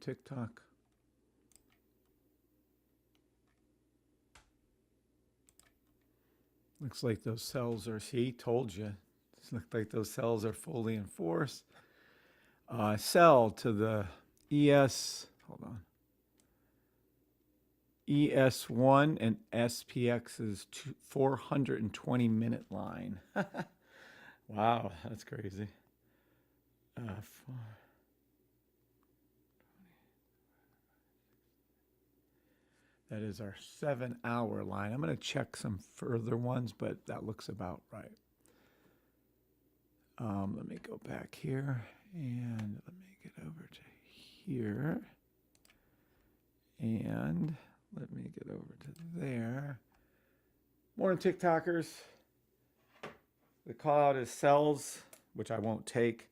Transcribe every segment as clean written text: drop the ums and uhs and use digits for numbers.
TikTok. Looks like those cells are, see, told you. Looks like those cells are fully in force. Sell to the hold on. ES1 and SPX's 420-minute line. Wow, that's crazy. That is our 7-hour line. I'm going to check some further ones, but that looks about right. Let me go back here and let me get over to here. And let me get over to there. Morning, TikTokers. The call out is sells, which I won't take,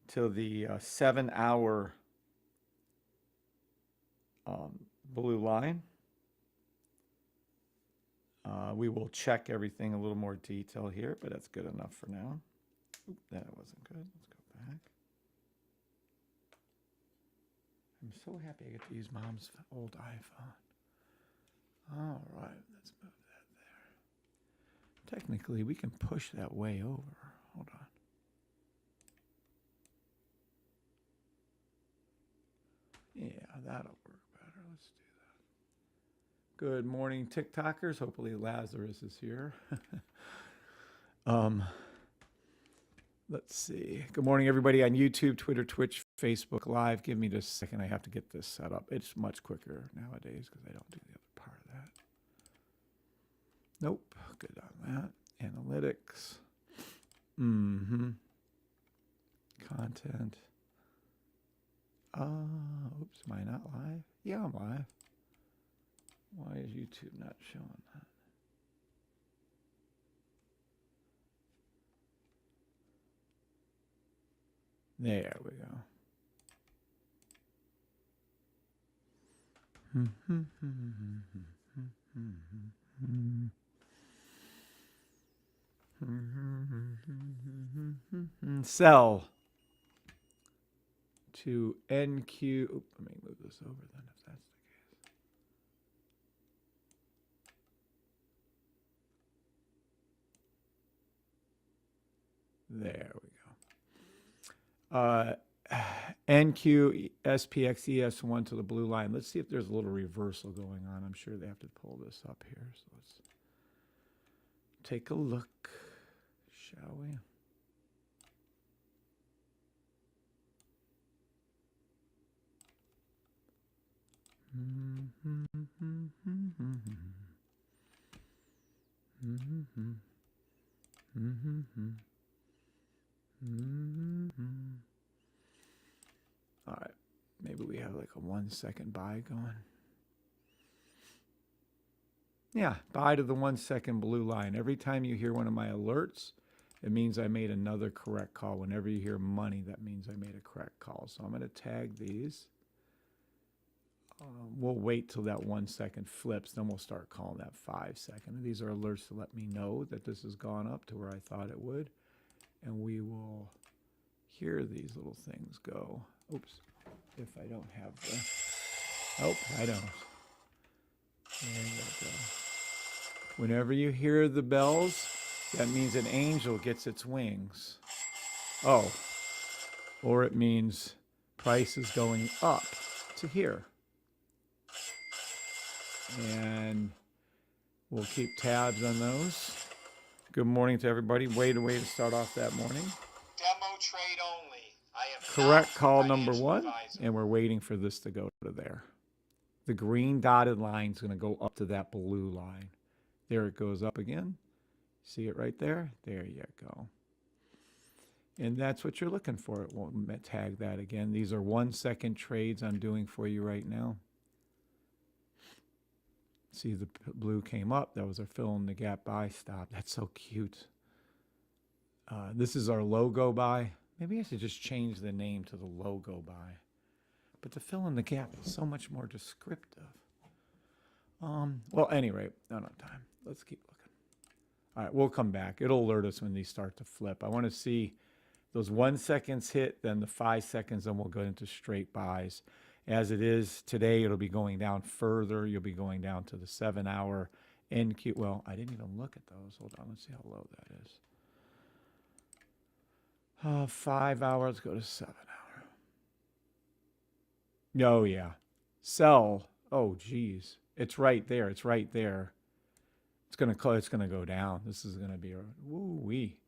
till the 7-hour blue line. We will check everything a little more detail here, but that's good enough for now. Oop, that wasn't good. Let's go back. I'm so happy I get to use Mom's old iPhone. All right, let's move that there. Technically, we can push that way over. Hold on. Yeah, that'll work better. Let's do that. Good morning, TikTokers. Hopefully Lazarus is here. Let's see. Good morning, everybody on YouTube, Twitter, Twitch, Facebook Live. Give me just a second. I have to get this set up. It's much quicker nowadays because I don't do the other part of that. Nope. Good on that. Analytics. Content. Oops. Am I not live? Yeah, I'm live. Why is YouTube not showing that? There we go. Sell to NQ. Oop, let me move this over then if that's the case. There we go. NQ SPX ES1 to the blue line. Let's see if there's a little reversal going on. I'm sure they have to pull this up here. So let's take a look, shall we? All right, maybe we have like a 1 second buy going. Yeah, buy to the 1 second blue line. Every time you hear one of my alerts, it means I made another correct call. Whenever you hear money, that means I made a correct call. So I'm going to tag these. We'll wait till that 1 second flips, then we'll start calling that 5 second. These are alerts to let me know that this has gone up to where I thought it would. And we will hear these little things go. Oops, if I don't have the, oh, I don't. There you go. Whenever you hear the bells, that means an angel gets its wings. Oh, or it means price is going up to here. And we'll keep tabs on those. Good morning to everybody. Way to start off that morning. Demo trade only. I am correct call number one, advisor. and we're waiting for this to go to there. The green dotted line is going to go up to that blue line. There it goes up again. See it right there? There you go. And that's what you're looking for. It won't tag that again. These are 1 second trades I'm doing for you right now. See, the blue came up. That was our fill in the gap buy stop. That's so cute. This is our logo buy. Maybe I should just change the name to the logo buy. But the fill in the gap is so much more descriptive. Well, anyway, not on time. Let's keep looking. All right, we'll come back. It'll alert us when these start to flip. I want to see those 1 seconds hit, then the 5 seconds, then we'll go into straight buys. As it is today, it'll be going down further. You'll be going down to the 7-hour NQ. Well, I didn't even look at those. Hold on. Let's see how low that is. 5 hours. Let's go to 7 hour. Oh, yeah. Sell. Oh, geez. It's right there. It's right there. It's gonna go down. This is gonna be a woo-wee.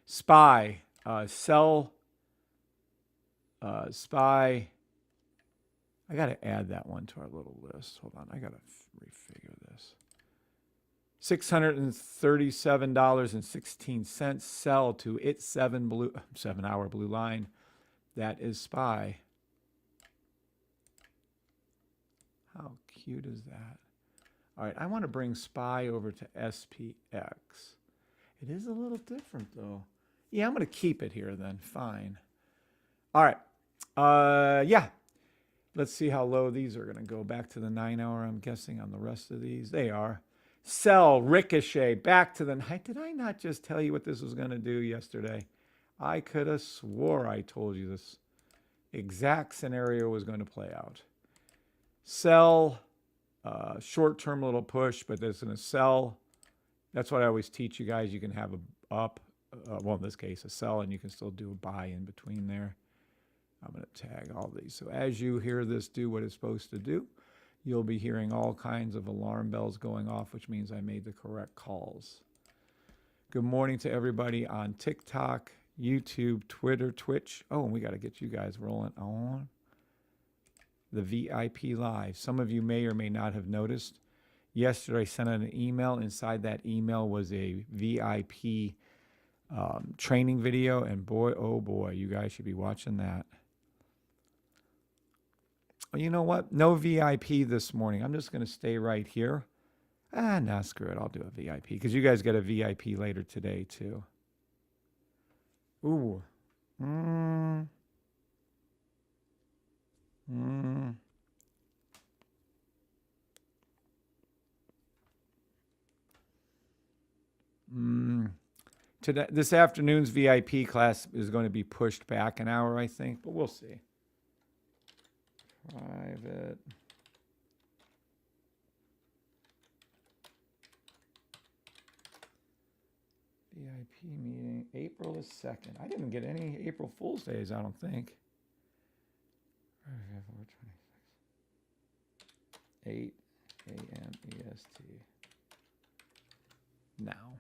SPY. Sell. SPY. I got to add that one to our little list. Hold on. I got to refigure this. $637.16. Sell to its 7-hour blue line. That is SPY. How cute is that? All right. I want to bring SPY over to SPX. It is a little different, though. Yeah, I'm going to keep it here then. Fine. All right. Yeah. Let's see how low these are going to go. Back to the 9-hour, I'm guessing, on the rest of these. They are. Sell, Ricochet, back to the night. Did I not just tell you what this was going to do yesterday? I could have swore I told you this exact scenario was going to play out. Sell, short-term little push, but there's going to sell. That's what I always teach you guys. You can have a up, well, in this case, a sell, and you can still do a buy in between there. I'm going to tag all these. So as you hear this do what it's supposed to do, you'll be hearing all kinds of alarm bells going off, which means I made the correct calls. Good morning to everybody on TikTok, YouTube, Twitter, Twitch. Oh, and we got to get you guys rolling on the VIP Live. Some of you may or may not have noticed. Yesterday, I sent out an email. Inside that email was a VIP training video, and boy, oh boy, you guys should be watching that. You know what? No VIP this morning. I'm just going to stay right here. Nah, screw it. I'll do a VIP because you guys get a VIP later today too. Ooh. Today, this afternoon's VIP class is going to be pushed back an hour, I think, but we'll see. Private. VIP meeting, April the 2nd. I didn't get any April Fool's Days, I don't think. 8 a.m. EST. Now.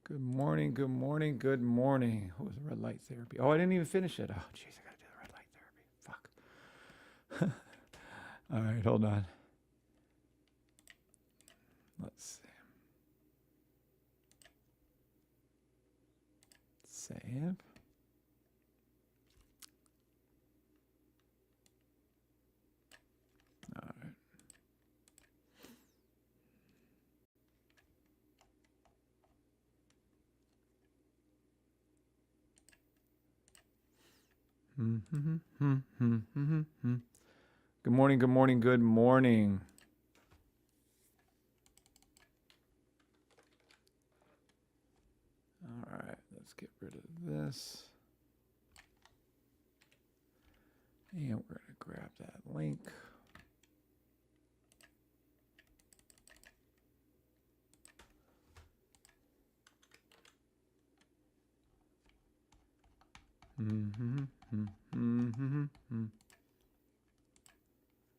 Good morning, good morning, good morning. What was the red light therapy? Oh, I didn't even finish it. Oh, jeez, I got to do the red light therapy. Fuck. All right, hold on. Let's see. Save. All right. Good morning, good morning, good morning. All right, let's get rid of this. And we're going to grab that link.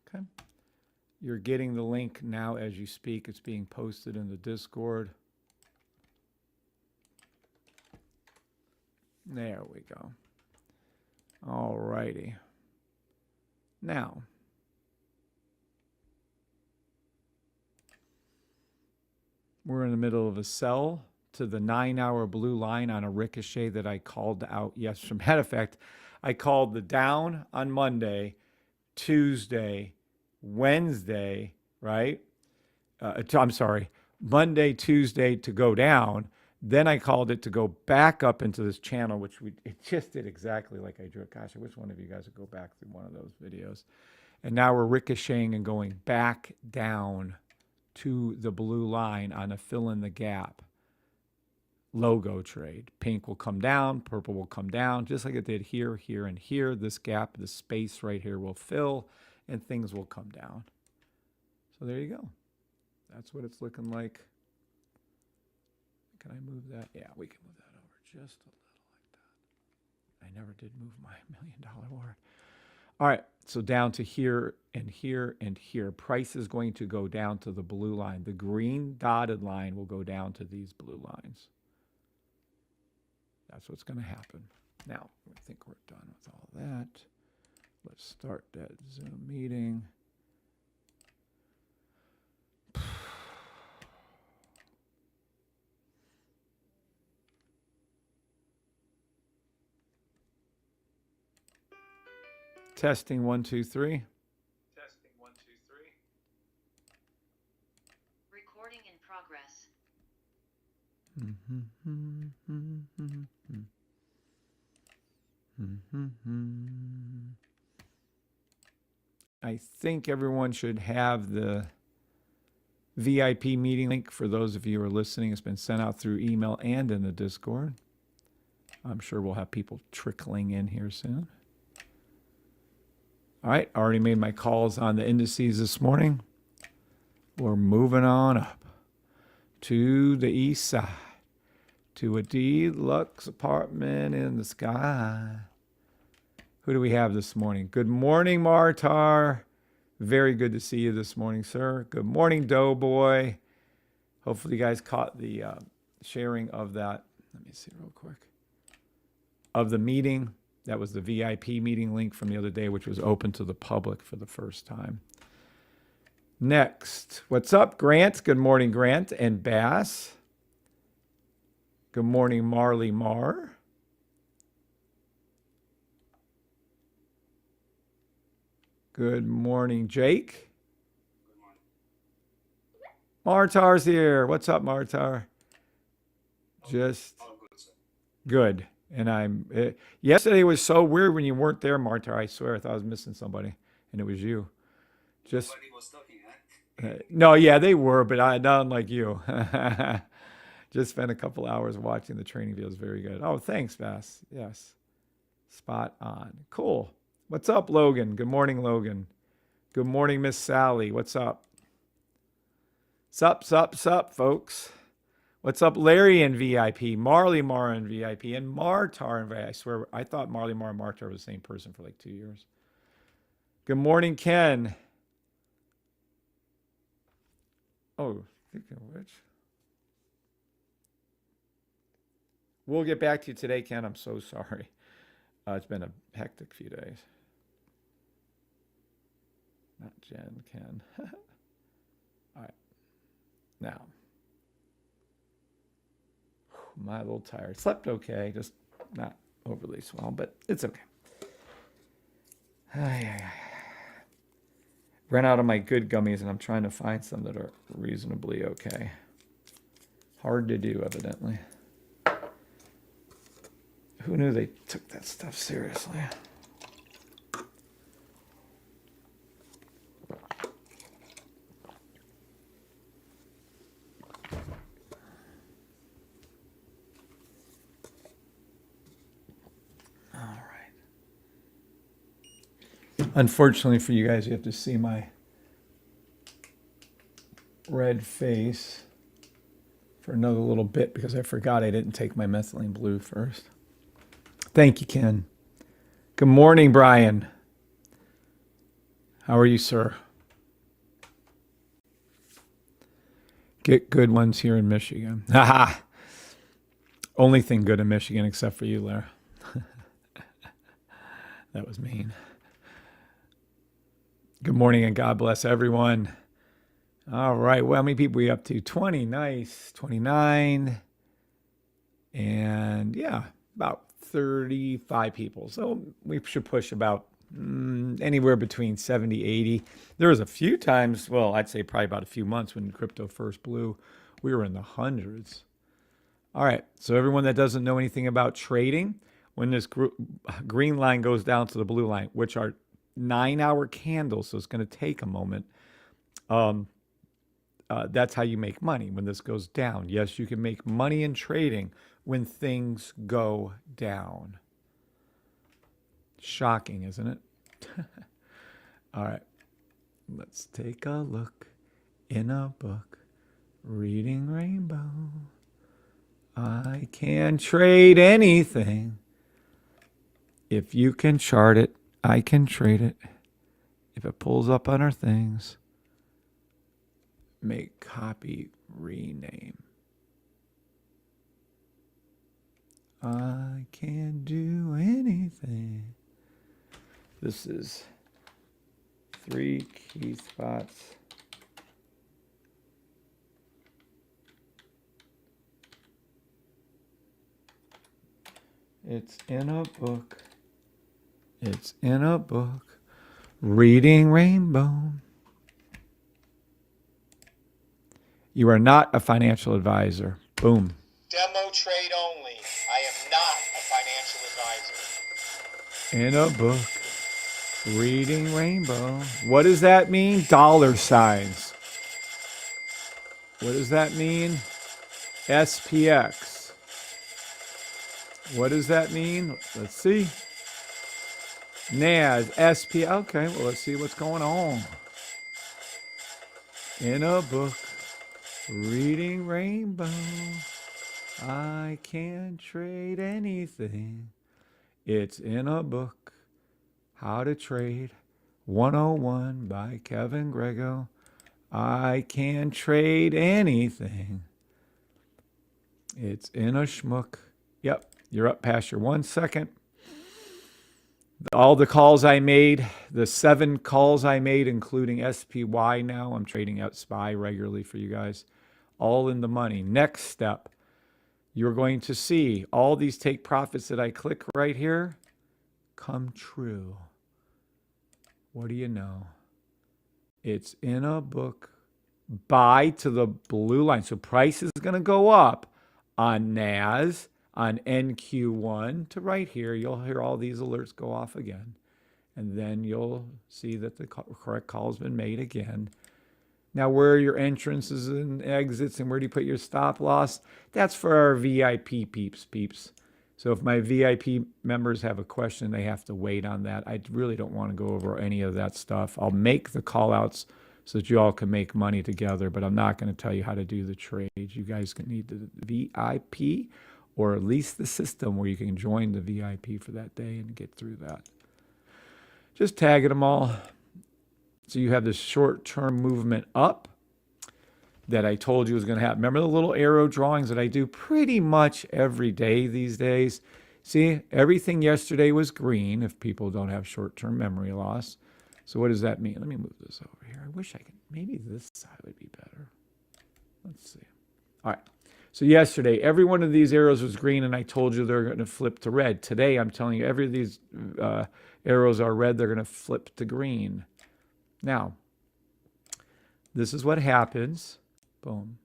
Okay. You're getting the link now as you speak. It's being posted in the Discord. There we go. All righty. Now, we're in the middle of a sell to the 9-hour blue line on a ricochet that I called out yesterday. Matter of fact, I called the down on Monday, Tuesday, Wednesday, right? I'm sorry, Monday, Tuesday to go down. Then I called it to go back up into this channel, which it just did exactly like I drew it. Gosh, I wish one of you guys would go back through one of those videos. And now we're ricocheting and going back down to the blue line on a fill in the gap. logo trade. Pink will come down, purple will come down, just like it did here, here, and here. This gap, this space right here will fill, and things will come down. So there you go. That's what it's looking like. Can I move that? Yeah, we can move that over just a little like that. I never did move my $1 million word. All right, so down to here and here and here. Price is going to go down to the blue line. The green dotted line will go down to these blue lines. That's what's going to happen. Now, I think we're done with all that. Let's start that Zoom meeting. Testing 1, 2, 3. Testing 1, 2, 3. Recording in progress. I think everyone should have the VIP meeting link for those of you who are listening. It's been sent out through email and in the Discord. I'm sure we'll have people trickling in here soon. All right, already made my calls on the indices this morning. We're moving on up to the east side, to a deluxe apartment in the sky. Who do we have this morning? Good morning, Martar. Very good to see you this morning, sir. Good morning, Doughboy. Hopefully you guys caught the sharing of that. Let me see real quick. Of the meeting. That was the VIP meeting link from the other day, which was open to the public for the first time. Next, what's up, Grant? Good morning, Grant and Bass. Good morning, Marley Mar. Good morning, Jake. Good morning. Martar's here. What's up, Martar? Just good. And yesterday was so weird when you weren't there, Martar. I swear, I thought I was missing somebody, and it was you. Just Somebody was talking, huh? no, yeah, they were, but not like you. Just spent a couple hours watching the training videos. Very good. Oh, thanks, Bass. Yes, spot on. Cool. What's up, Logan? Good morning, Logan. Good morning, Miss Sally. What's up? Sup, folks. What's up, Larry in VIP, Marley Mar in VIP, and Martar in VIP. I swear, I thought Marley Mar and Martar were the same person for like 2 years. Good morning, Ken. Oh, speaking of which. We'll get back to you today, Ken. I'm so sorry. It's been a hectic few days. Not Jen, Ken. All right. Now. I'm a little tired. Slept okay, just not overly swell, but it's okay. Ran out of my good gummies, and I'm trying to find some that are reasonably okay. Hard to do, evidently. Who knew they took that stuff seriously? Unfortunately for you guys, you have to see my red face for another little bit because I forgot I didn't take my methylene blue first. Thank you, Ken. Good morning, Brian. How are you, sir? Get good ones here in Michigan. Haha. Only thing good in Michigan except for you, Lara. That was mean. Good morning and God bless everyone. All right. Well, how many people are we up to? 20. Nice. 29. And yeah, about 35 people. So we should push about anywhere between 70, 80. There was a few times, well, I'd say probably about a few months when crypto first blew, we were in the hundreds. All right. So everyone that doesn't know anything about trading, when this green line goes down to the blue line, which are 9-hour candles, so it's going to take a moment. that's how you make money when this goes down. Yes, you can make money in trading when things go down. Shocking, isn't it? All right. Let's take a look in a book. Reading Rainbow. I can trade anything. If you can chart it, I can trade it. If it pulls up on our things, make copy, rename. I can do anything. This is 3 key spots. It's in a book. It's in a book. Reading Rainbow. You are not a financial advisor. Boom. Demo trade only. I am not a financial advisor. In a book. Reading Rainbow. What does that mean? Dollar signs. What does that mean? SPX. What does that mean? Let's see. NAS, SP. Okay, well, let's see what's going on. In a book. Reading Rainbow. I can trade anything. It's in a book. How to Trade 101 by Kevin Grego. I can trade anything. It's in a schmook. Yep, you're up past your 1 second. All the calls I made, the 7 calls I made, including SPY now, I'm trading out SPY regularly for you guys, all in the money. Next step, you're going to see all these take profits that I click right here come true. What do you know? It's in a book. Buy to the blue line. So price is going to go up on NAS, on NQ1 to right here. You'll hear all these alerts go off again. And then you'll see that the correct call has been made again. Now, where are your entrances and exits and where do you put your stop loss? That's for our VIP peeps. So if my VIP members have a question, they have to wait on that. I really don't want to go over any of that stuff. I'll make the call outs so that you all can make money together, but I'm not going to tell you how to do the trades. You guys need the VIP or at least the system where you can join the VIP for that day and get through that. Just tagging them all. So you have this short-term movement up that I told you was going to happen. Remember the little arrow drawings that I do pretty much every day these days? See, everything yesterday was green if people don't have short-term memory loss. So what does that mean? Let me move this over here. I wish I could. Maybe this side would be better. Let's see. All right. So yesterday, every one of these arrows was green, and I told you they're going to flip to red. Today, I'm telling you, every of these arrows are red. They're going to flip to green. Now, this is what happens. Boom.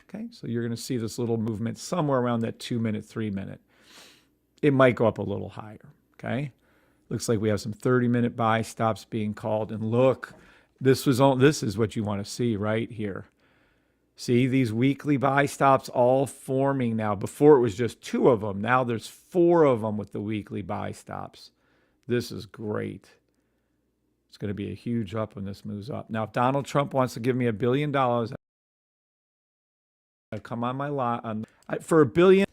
Okay, so you're going to see this little movement somewhere around that 2 minute, 3 minute. It might go up a little higher. Okay, looks like we have some 30-minute buy stops being called. And look, this is what you want to see right here. See these weekly buy stops all forming now. Before it was just 2 of them. Now there's 4 of them with the weekly buy stops. This is great. It's going to be a huge up when this moves up. Now, if Donald Trump wants to give me $1 billion, I come on my lot for $1 billion.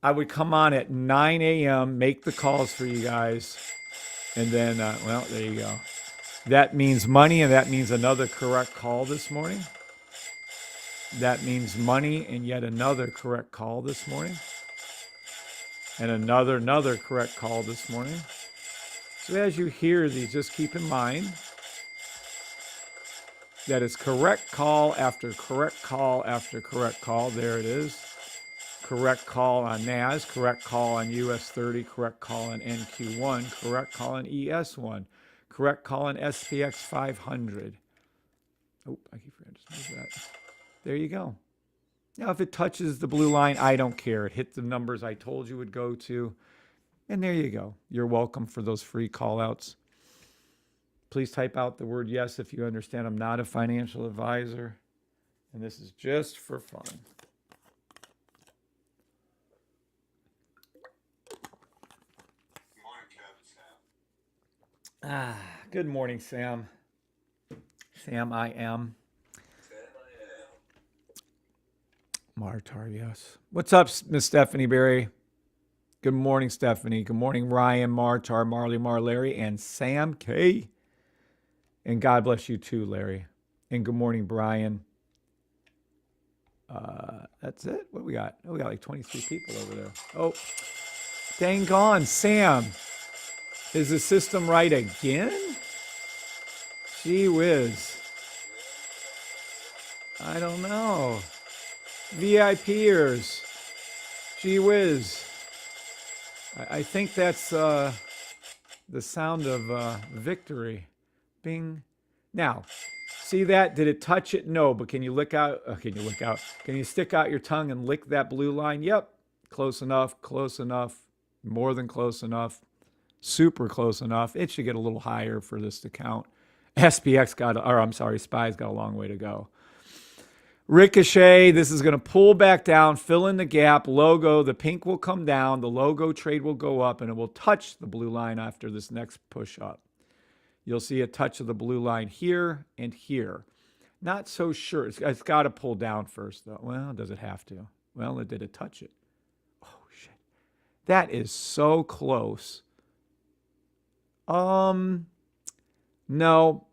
I would come on at 9 a.m., make the calls for you guys, and then, well, there you go. That means money, and that means another correct call this morning. That means money and yet another correct call this morning, and another correct call this morning. So as you hear these, just keep in mind that it's correct call after correct call after correct call. There it is. Correct call on NAS, correct call on US 30, correct call on NQ1, correct call on ES1, correct call on SPX 500. Oh, I keep forgetting to move that. There you go. Now, if it touches the blue line, I don't care. It hit the numbers I told you would go to. And there you go. You're welcome for those free call outs. Please type out the word yes if you understand I'm not a financial advisor. And this is just for fun. Good morning, Kevin, Sam. Good morning, Sam. Sam, I am. Sam, I am. Martar, yes. What's up, Miss Stephanie Berry? Good morning, Stephanie. Good morning, Ryan, Martar, Marley, Larry, and Sam K. And God bless you too, Larry. And good morning, Brian. That's it. What we got? Oh, we got like 23 people over there. Oh, dang gone, Sam. Is the system right again? Gee whiz. I don't know. VIPers. Gee whiz. I think that's the sound of victory. Bing. Now, see that? Did it touch it? No, but can you lick out? Can you lick out? Can you stick out your tongue and lick that blue line? Yep. Close enough, close enough, more than close enough, super close enough. It should get a little higher for this to count. SPX SPY's got a long way to go. Ricochet, this is going to pull back down, fill in the gap. Logo, the pink will come down. The logo trade will go up, and it will touch the blue line after this next push up. You'll see a touch of the blue line here and here. Not so sure. It's got to pull down first, though. Well, does it have to? Well, did it touch it? Oh, shit. That is so close. No,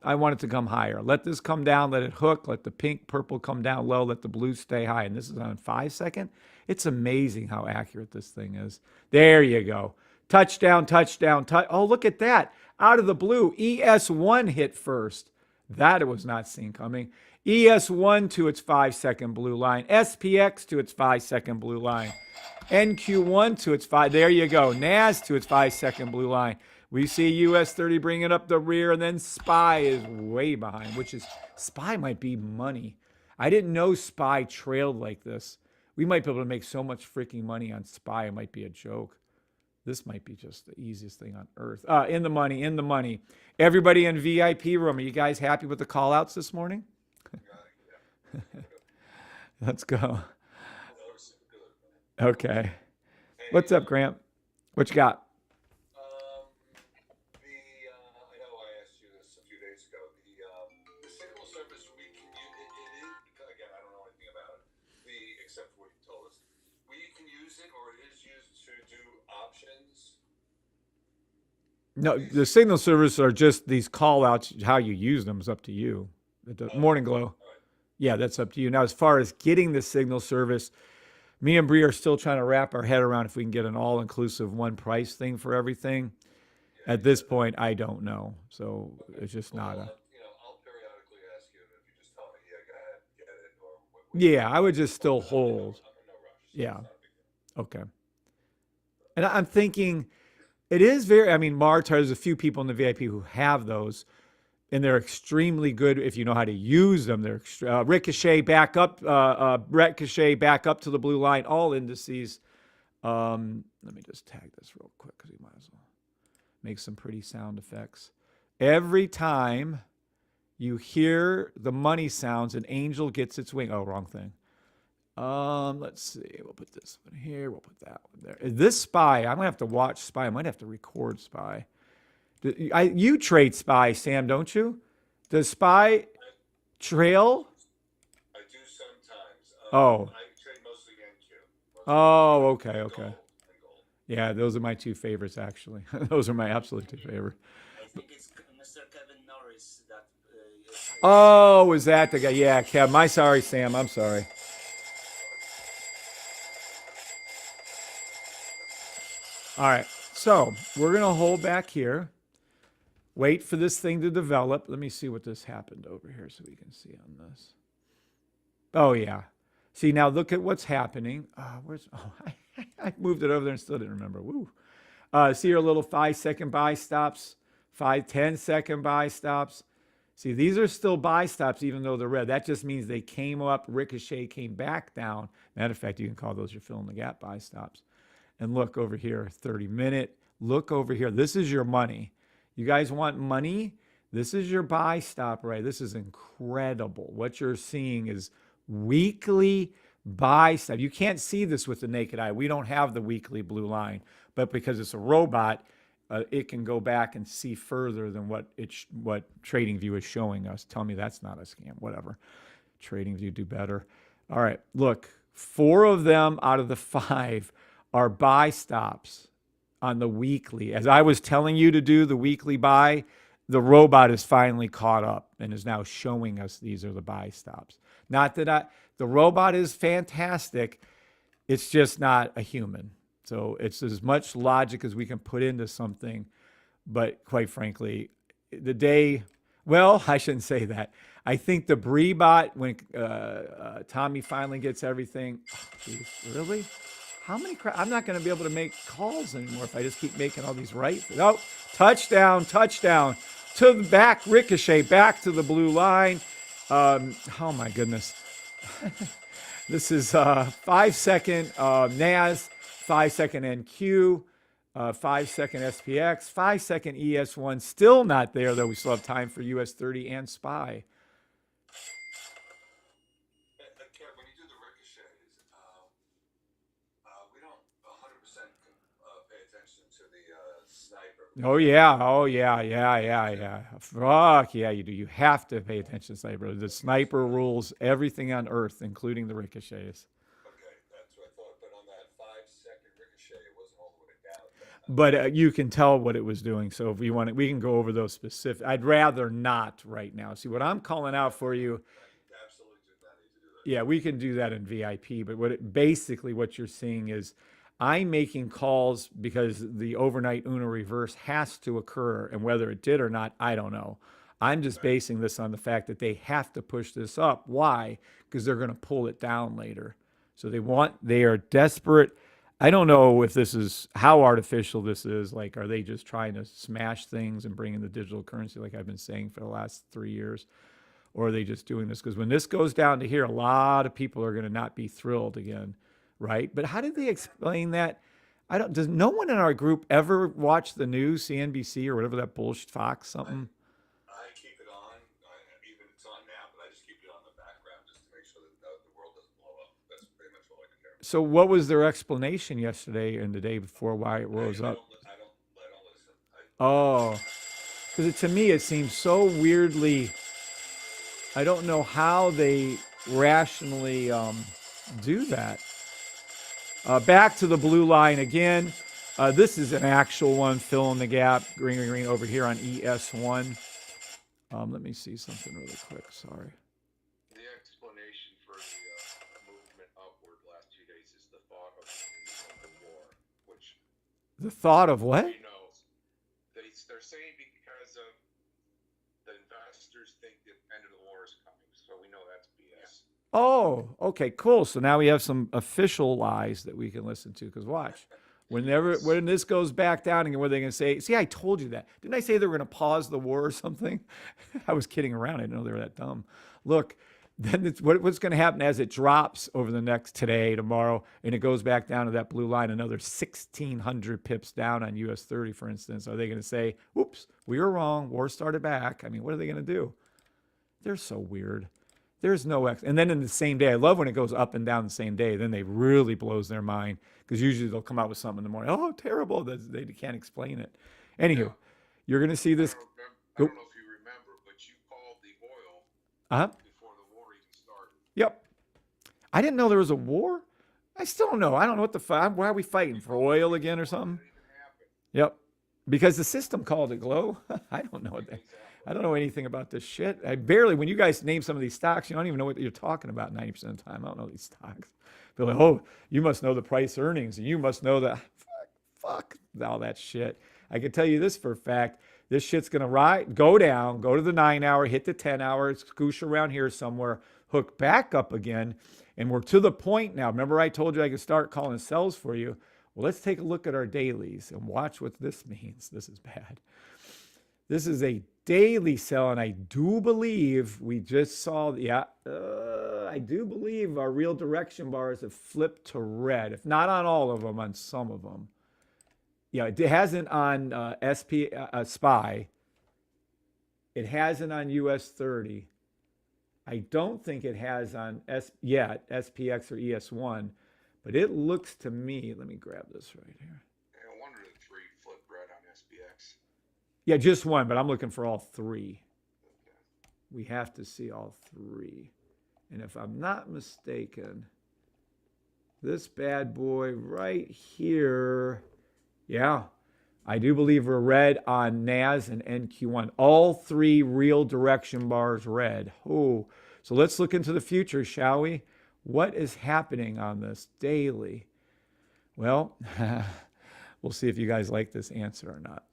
I want it to come higher. Let this come down, let it hook, let the pink, purple come down low, let the blue stay high. And this is on 5 second. It's amazing how accurate this thing is. There you go. Touchdown, touchdown, oh, look at that. Out of the blue, ES1 hit first. That it was not seen coming. ES1 to its 5 second blue line. SPX to its 5 second blue line. NQ1 to its 5. There you go. NAS to its 5 second blue line. We see US 30 bringing up the rear, and then SPY is way behind, which is, SPY might be money. I didn't know SPY trailed like this. We might be able to make so much freaking money on SPY, it might be a joke. This might be just the easiest thing on earth. In the money, in the money. Everybody in VIP room, are you guys happy with the call outs this morning? Let's go. Okay. What's up, Grant? What you got? I know I asked you this a few days ago. The signal service, we can use it is, again, I don't know anything about it, except for what you told us. We can use it, or it is used to do options. No, the signal service are just these call outs. How you use them is up to you. The Morning Glow. Yeah, that's up to you. Now, as far as getting the signal service, me and Bree are still trying to wrap our head around if we can get an all-inclusive one price thing for everything. At this point, I don't know. So it's just not a... I'll periodically ask you, and if you just tell me, yeah, go ahead, get it, or... Yeah, I would just still hold. I'm in no rush. So Yeah. it's not a big deal. Okay. And I'm thinking, it is very, I mean, Martar, there's a few people in the VIP who have those, and they're extremely good if you know how to use them. They're Ricochet back up to the blue line, all indices. Let me just tag this real quick because we might as well make some pretty sound effects. Every time you hear the money sounds, an angel gets its wing. Oh, wrong thing. Let's see. We'll put this one here. We'll put that one there. This SPY, I'm gonna have to watch SPY. I might have to record SPY. You trade SPY, Sam, don't you? Does SPY trail? I do sometimes. Oh. I trade mostly NQ. Oh, okay, And okay. gold. Yeah, those are my two favorites, actually. Those are my absolute two favorites. I think it's Mr. Kevin Norris that. Oh, is that the guy? Yeah, Kev. Sorry, Sam. I'm sorry. All right, so we're going to hold back here. Wait for this thing to develop. Let me see what this happened over here so we can see on this. Oh, yeah. See, now look at what's happening. I moved it over there and still didn't remember. Woo. See your little 5 second buy stops, 10 second buy stops. See, these are still buy stops even though they're red. That just means they came up, ricochet, came back down. Matter of fact, you can call those your fill in the gap buy stops. And look over here, 30 minute. Look over here. This is your money. You guys want money? This is your buy stop, right? This is incredible. What you're seeing is weekly buy stop. You can't see this with the naked eye. We don't have the weekly blue line, but because it's a robot, it can go back and see further than what TradingView is showing us. Tell me that's not a scam. Whatever. TradingView do better. All right, look, 4 of them out of the 5 are buy stops on the weekly. As I was telling you to do the weekly buy, the robot is finally caught up and is now showing us these are the buy stops. Not that the robot is fantastic. It's just not a human. So it's as much logic as we can put into something. But quite frankly, I shouldn't say that. I think the Breebot, when Tommy finally gets everything, really? How many I'm not going to be able to make calls anymore if I just keep making all these right. Oh, touchdown. To the back, ricochet, back to the blue line. Oh my goodness. This is 5-second NAS, 5-second NQ, 5-second SPX, 5-second ES1. Still not there, though. We still have time for US 30 and SPY. Kev, when you do the ricochets, we don't 100% pay attention to the sniper. Oh yeah. Fuck yeah, you do. You have to pay attention to sniper. The sniper rules everything on Earth, including the ricochets. Okay, that's what I thought. But on that 5-second ricochet, it wasn't all the way down. But you can tell what it was doing. So if we want it, we can go over those specific. I'd rather not right now. See what I'm calling out for you. Absolutely do not need to do that. Yeah, we can do that in VIP. But what you're seeing is I'm making calls because the overnight Uno reverse has to occur, and whether it did or not, I don't know. I'm just basing this on the fact that they have to push this up. Why? Because they're going to pull it down later. So they are desperate. I don't know if this is how artificial this is. Like, are they just trying to smash things and bring in the digital currency like I've been saying for the last 3 years? Or are they just doing this? Because when this goes down to here, a lot of people are going to not be thrilled again, right? But how did they explain that? Does no one in our group ever watch the news, CNBC or whatever that bullshit, Fox something? I keep it on. Even it's on now, but I just keep it on the background just to make sure that the world doesn't blow up. That's pretty much all I can care about. So what was their explanation yesterday and the day before why it rose up? I don't listen. Oh, because to me it seems so weirdly. I don't know how they rationally do that. Back to the blue line again. This is an actual one, fill in the gap, green over here on ES1. Let me see something really quick. Sorry. The explanation for the movement upward last 2 days is the thought of the war, which The thought of what? we know they're saying because of the investors think the end of the war is coming, so we know that's BS. Oh, okay, cool. So now we have some official lies that we can listen to. Because watch, when this goes back down again, what are they going to say? See, I told you that. Didn't I say they were going to pause the war or something? I was kidding around. I didn't know they were that dumb. Look, then what's going to happen as it drops over the next today, tomorrow, and it goes back down to that blue line, another 1,600 pips down on US 30, for instance. Are they going to say, "Oops, we were wrong. War started back"? I mean, what are they going to do? They're so weird. There's no and then in the same day, I love when it goes up and down the same day. Then they really blows their mind because usually they'll come out with something in the morning. Oh, terrible! They can't explain it. Anywho, you're going to see this. I don't know if you remember, but you called the oil before the war even started. Yep. I didn't know there was a war. I still don't know. I don't know what the why are we fighting for oil again or something? Yep. Because the system called it, Glow. I don't know I don't know anything about this shit. When you guys name some of these stocks, you don't even know what you're talking about 90% of the time. I don't know these stocks. They're like, oh, you must know the price earnings, and you must know that. Fuck all that shit. I can tell you this for a fact. This shit's going to go down, go to the 9 hour, hit the 10 hour, scoosh around here somewhere, hook back up again. And we're to the point now. Remember I told you I could start calling sells for you? Well, let's take a look at our dailies and watch what this means. This is bad. This is a daily sell, and I do believe we just saw, I do believe our real direction bars have flipped to red, if not on all of them, on some of them. Yeah, it hasn't on SPY. It hasn't on US 30. I don't think it has on SPX or ES1, but it looks to me, let me grab this right here. Yeah, one of the three flip red on SPX. Yeah, just one, but I'm looking for all three. Okay. We have to see all three. And if I'm not mistaken, this bad boy right here, yeah, I do believe we're red on NAS and NQ1. All three real direction bars red. Oh, so let's look into the future, shall we? What is happening on this daily? Well, we'll see if you guys like this answer or not.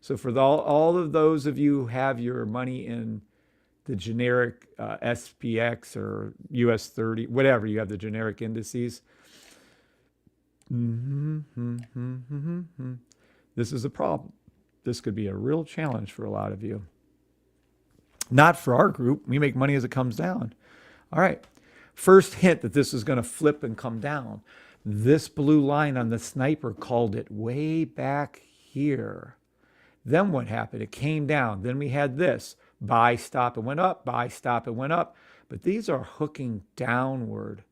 So for all of those of you who have your money in the generic SPX or US 30, whatever, you have the generic indices. This is a problem. This could be a real challenge for a lot of you. Not for our group. We make money as it comes down. All right. First hint that this is going to flip and come down. This blue line on the sniper called it way back here. Then what happened? It came down. Then we had this. Buy, stop, it went up. Buy, stop, it went up. But these are hooking downward,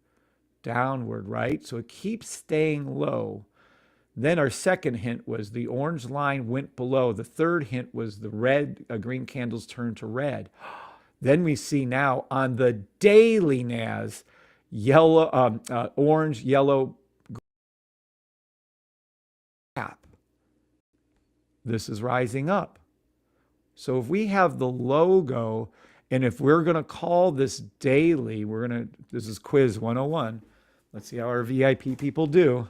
right? So it keeps staying low. Then our second hint was the orange line went below. The third hint was the red, green candles turned to red. Then we see now on the daily NAS, yellow, orange, yellow, gap. This is rising up. So if we have the logo, and if we're going to call this daily, this is quiz 101. Let's see how our VIP people do.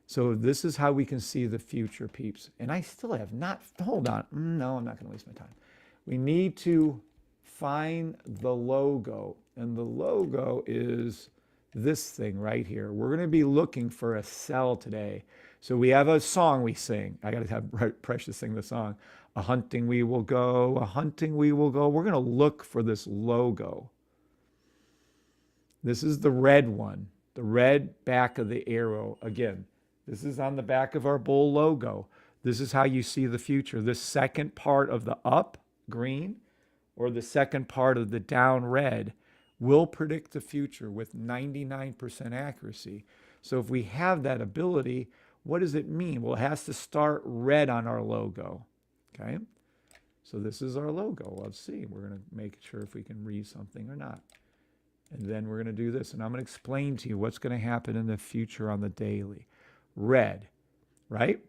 So this is how we can see the future, peeps. And I still have not, hold on. No, I'm not going to waste my time. We need to find the logo. And the logo is this thing right here. We're going to be looking for a sell today. So we have a song we sing. I got to have Precious sing the song. A hunting we will go, a hunting we will go. We're going to look for this logo. This is the red one, the red back of the arrow. Again, this is on the back of our bull logo. This is how you see the future. This second part of the up green or the second part of the down red will predict the future with 99% accuracy. So if we have that ability, what does it mean? Well, it has to start red on our logo. Okay, so this is our logo. Let's see. We're going to make sure if we can read something or not. And then we're going to do this. And I'm going to explain to you what's going to happen in the future on the daily. Red, right?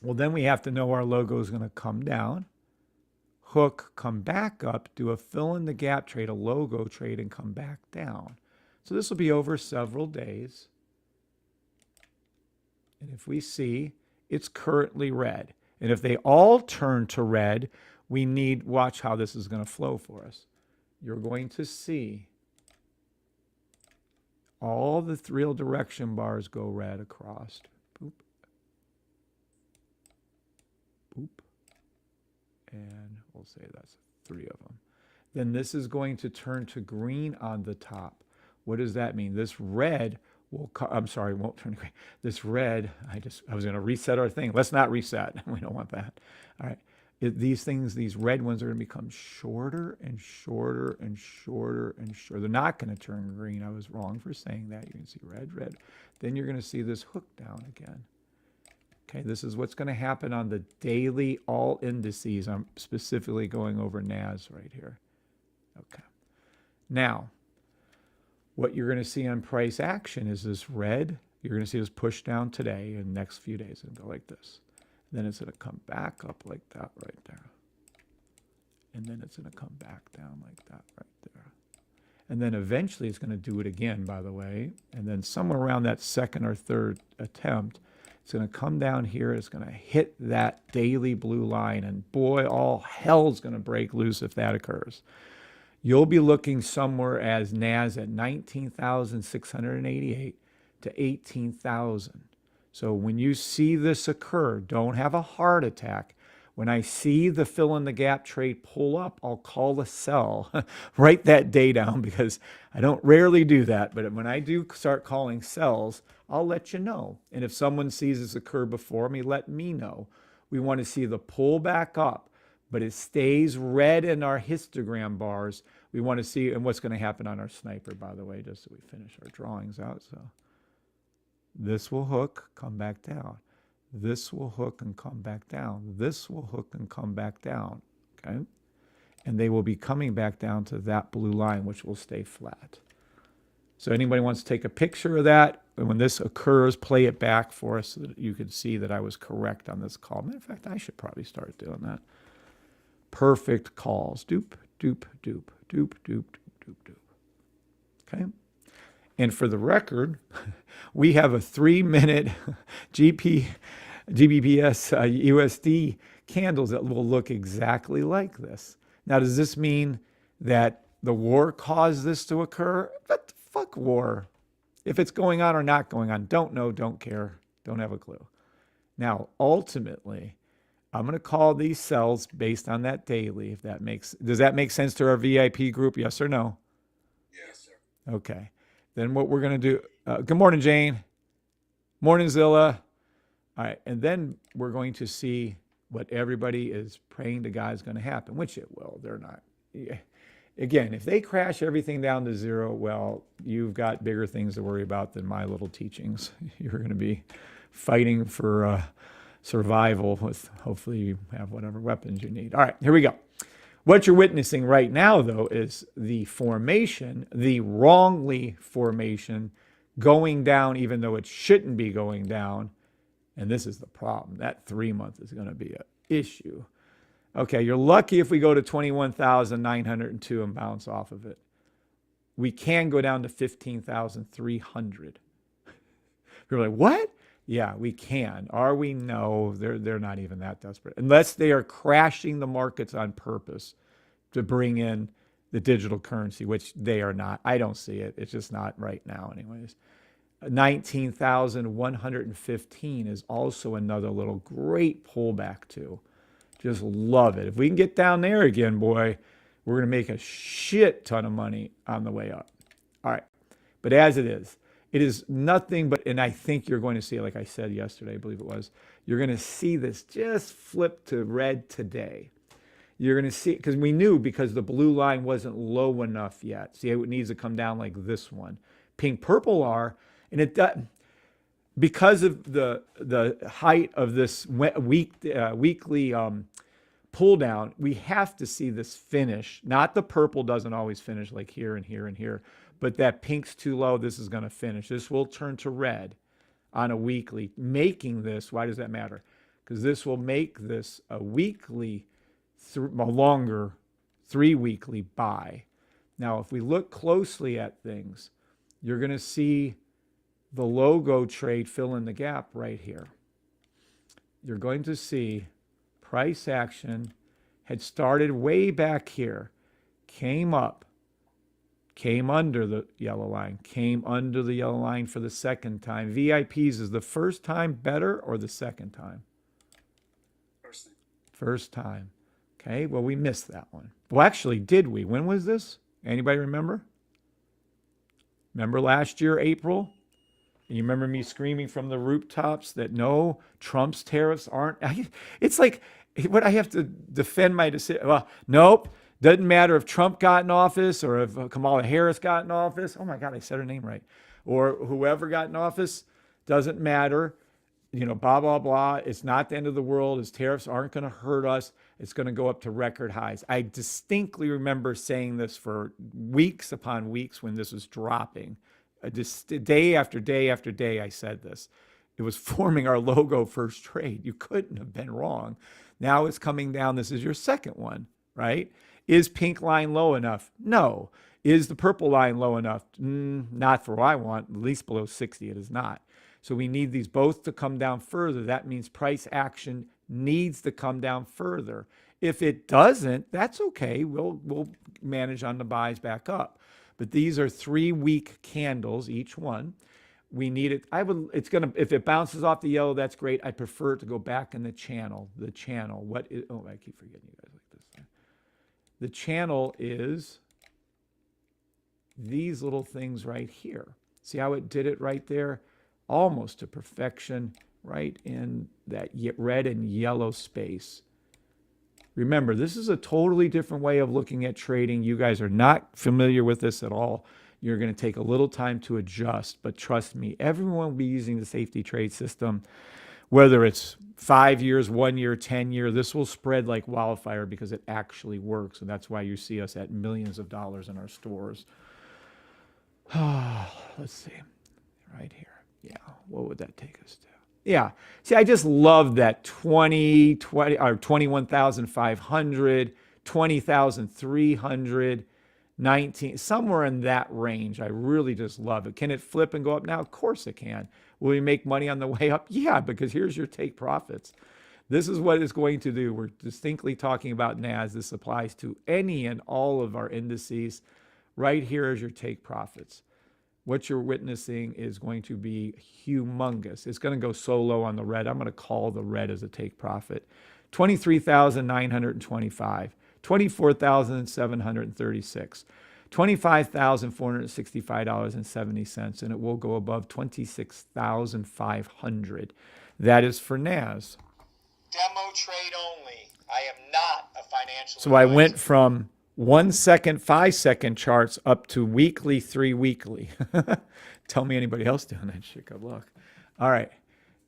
Well, then we have to know our logo is going to come down, hook, come back up, do a fill in the gap trade, a logo trade, and come back down. So this will be over several days. And if we see, it's currently red. And if they all turn to red, we need, watch how this is going to flow for us. You're going to see all the real direction bars go red across. Boop. Boop. And we'll say that's 3 of them. Then this is going to turn to green on the top. What does that mean? This red will, I'm sorry, won't turn to green. This red, I was going to reset our thing. Let's not reset. We don't want that. All right. These things, these red ones are going to become shorter and shorter and shorter and shorter. They're not going to turn green. I was wrong for saying that. You're going to see red, red. Then you're going to see this hook down again. Okay, this is what's going to happen on the daily all indices. I'm specifically going over NAS right here. Okay. Now, what you're going to see on price action is this red. You're going to see this push down today and next few days and go like this. Then it's going to come back up like that right there. And then it's going to come back down like that right there. And then eventually it's going to do it again, by the way. And then somewhere around that second or third attempt, it's going to come down here. It's going to hit that daily blue line. And boy, all hell's going to break loose if that occurs. You'll be looking somewhere as NAS at 19,688 to 18,000. So when you see this occur, don't have a heart attack. When I see the fill in the gap trade pull up, I'll call a sell. Write that day down because I don't rarely do that. But when I do start calling sells, I'll let you know. And if someone sees this occur before me, let me know. We want to see the pull back up, but it stays red in our histogram bars. We want to see, and what's going to happen on our sniper, by the way, just so we finish our drawings out. So this will hook, come back down. This will hook and come back down. This will hook and come back down, okay? And they will be coming back down to that blue line, which will stay flat. So anybody wants to take a picture of that, and when this occurs, play it back for us so that you could see that I was correct on this call. Matter of fact, I should probably start doing that. Perfect calls. Doop, doop, doop, doop, doop, doop, doop, doop. Okay? And for the record, we have a 3-minute GBPS USD candles that will look exactly like this. Now, does this mean that the war caused this to occur? But fuck war. If it's going on or not going on, don't know, don't care, don't have a clue. Now, ultimately, I'm going to call these sells based on that daily. If that does that make sense to our VIP group? Yes or no? Yes, sir. Okay. Then what we're going to do, good morning, Jane. Morning, Zilla. All right. And then we're going to see what everybody is praying to God is going to happen, which it will. They're not. Again, if they crash everything down to zero, well, you've got bigger things to worry about than my little teachings. You're going to be fighting for survival with, hopefully you have whatever weapons you need. All right, here we go. What you're witnessing right now, though, is the formation, the wrongly formation, going down even though it shouldn't be going down. And this is the problem. That 3-month is going to be an issue. Okay, you're lucky if we go to 21,902 and bounce off of it. We can go down to 15,300. You're like, what? Yeah, we can. Are we? No, they're not even that desperate. Unless they are crashing the markets on purpose to bring in the digital currency, which they are not. I don't see it. It's just not right now anyways. 19,115 is also another little great pullback too. Just love it. If we can get down there again, boy, we're going to make a shit ton of money on the way up. All right. But as it is nothing but, and I think you're going to see it, like I said yesterday, I believe it was, you're going to see this just flip to red today. You're going to see, because we knew because the blue line wasn't low enough yet. See, it needs to come down like this one. Pink, purple are, and it does. Because of the height of this weekly pull down, we have to see this finish. Not the purple doesn't always finish like here and here and here, but that pink's too low. This is going to finish. This will turn to red on a weekly, making this. Why does that matter? Because this will make this a weekly, a longer 3-weekly buy. Now, if we look closely at things, you're going to see the logo trade fill in the gap right here. You're going to see price action had started way back here, came up, came under the yellow line, came under the yellow line for the second time. VIPs, is the first time better or the second time? First time. Okay, well, we missed that one. Well, actually, did we? When was this? Anybody remember? Remember last year, April? You remember me screaming from the rooftops that no, Trump's tariffs aren't. It's like, what I have to defend my decision. Well, nope. Doesn't matter if Trump got in office or if Kamala Harris got in office. Oh my God, I said her name right. Or whoever got in office. Doesn't matter. You know, blah, blah, blah. It's not the end of the world. His tariffs aren't going to hurt us. It's going to go up to record highs. I distinctly remember saying this for weeks upon weeks when this was dropping. Day after day after day, I said this. It was forming our logo first trade. You couldn't have been wrong. Now it's coming down. This is your second one, right? Is pink line low enough? No. Is the purple line low enough? Not for what I want. At least below 60, it is not. So we need these both to come down further. That means price action needs to come down further. If it doesn't, that's okay. We'll manage on the buys back up. But these are 3-week candles, each one. We need it. If it bounces off the yellow, that's great. I prefer it to go back in the channel. I keep forgetting you guys like this. The channel is these little things right here. See how it did it right there? Almost to perfection. right in that red and yellow space. Remember, this is a totally different way of looking at trading. You guys are not familiar with this at all. You're going to take a little time to adjust, but trust me, everyone will be using the safety trade system, whether it's 5 years, 1 year, 10 year. This will spread like wildfire because it actually works. And that's why you see us at millions of dollars in our stores. Let's see, right here. Yeah, what would that take us to? Yeah, see, I just love that 21,500, 20,300, 19, somewhere in that range. I really just love it. Can it flip and go up now? Of course it can. Will we make money on the way up? Yeah, because here's your take profits. This is what it's going to do. We're distinctly talking about NAS. This applies to any and all of our indices. Right here is your take profits. What you're witnessing is going to be humongous. It's going to go so low on the red. I'm going to call the red as a take profit. 23,925, 24,736, $25,465.70, and it will go above 26,500. That is for NAS. Demo trade only. I am not a financial So I advisor. went from 1 second, 5 second charts up to weekly, 3 weekly. Tell me anybody else doing that shit. Good luck. All right.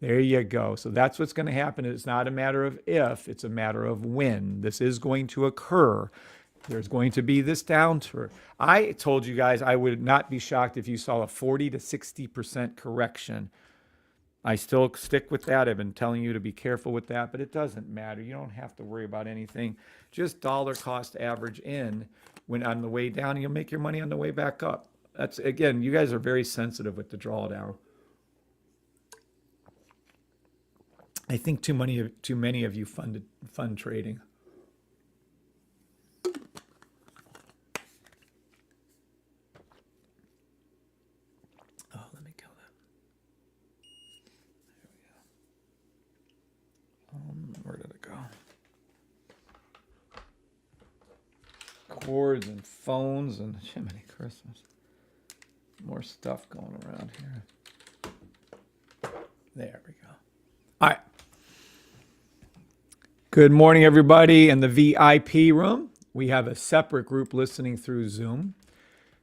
There you go. So that's what's going to happen. It's not a matter of if, it's a matter of when. This is going to occur. There's going to be this downturn. I told you guys I would not be shocked if you saw a 40 to 60% correction. I still stick with that. I've been telling you to be careful with that, but it doesn't matter. You don't have to worry about anything. Just dollar cost average in when on the way down, and you'll make your money on the way back up. That's, again, you guys are very sensitive with the drawdown. I think too many of you fund trading. Oh, let me kill that. There we go. Where did it go? Cords and phones and Jiminy Christmas. More stuff going around here. There we go. All right. Good morning, everybody in the VIP room. We have a separate group listening through Zoom.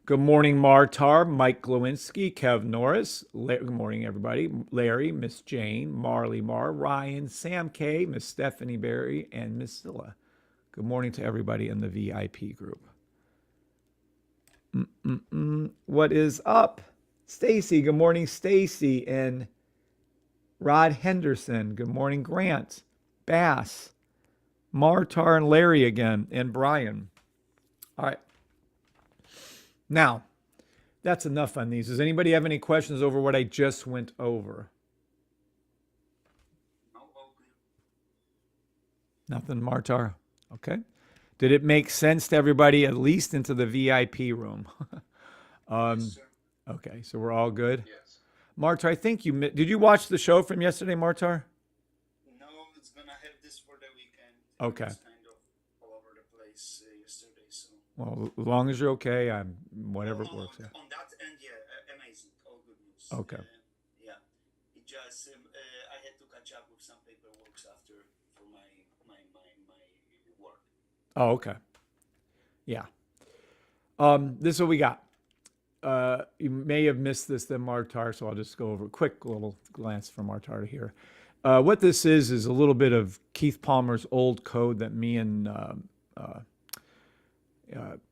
Good morning, Martar, Mike Glowinski, Kev Norris. Good morning, everybody. Larry, Miss Jane, Marley Marr, Ryan, Sam K, Miss Stephanie Berry, and Miss Zilla. Good morning to everybody in the VIP group. What is up? Stacy, good morning, Stacy, and Rod Henderson. Good morning, Grant, Bass, Martar, and Larry again, and Brian. All right. Now, that's enough on these. Does anybody have any questions over what I just went over? Nothing, Martar? Okay. Did it make sense to everybody, at least into the VIP room? Yes, sir. Okay, so we're all good? Yes. Martar, I think did you watch the show from yesterday, Martar? No, it's gonna have this for the weekend. Okay. It's kind of all over the place yesterday, so. Well, as long as you're okay, whatever No, works. Yeah. On that end, yeah, amazing, all good news. Okay. Yeah, it just I had to catch up with some paperwork after for my work. Oh, okay. Yeah. This is what we got. You may have missed this then, Martar, so I'll just go over a quick little glance from Martar here. What this is a little bit of Keith Palmer's old code that me and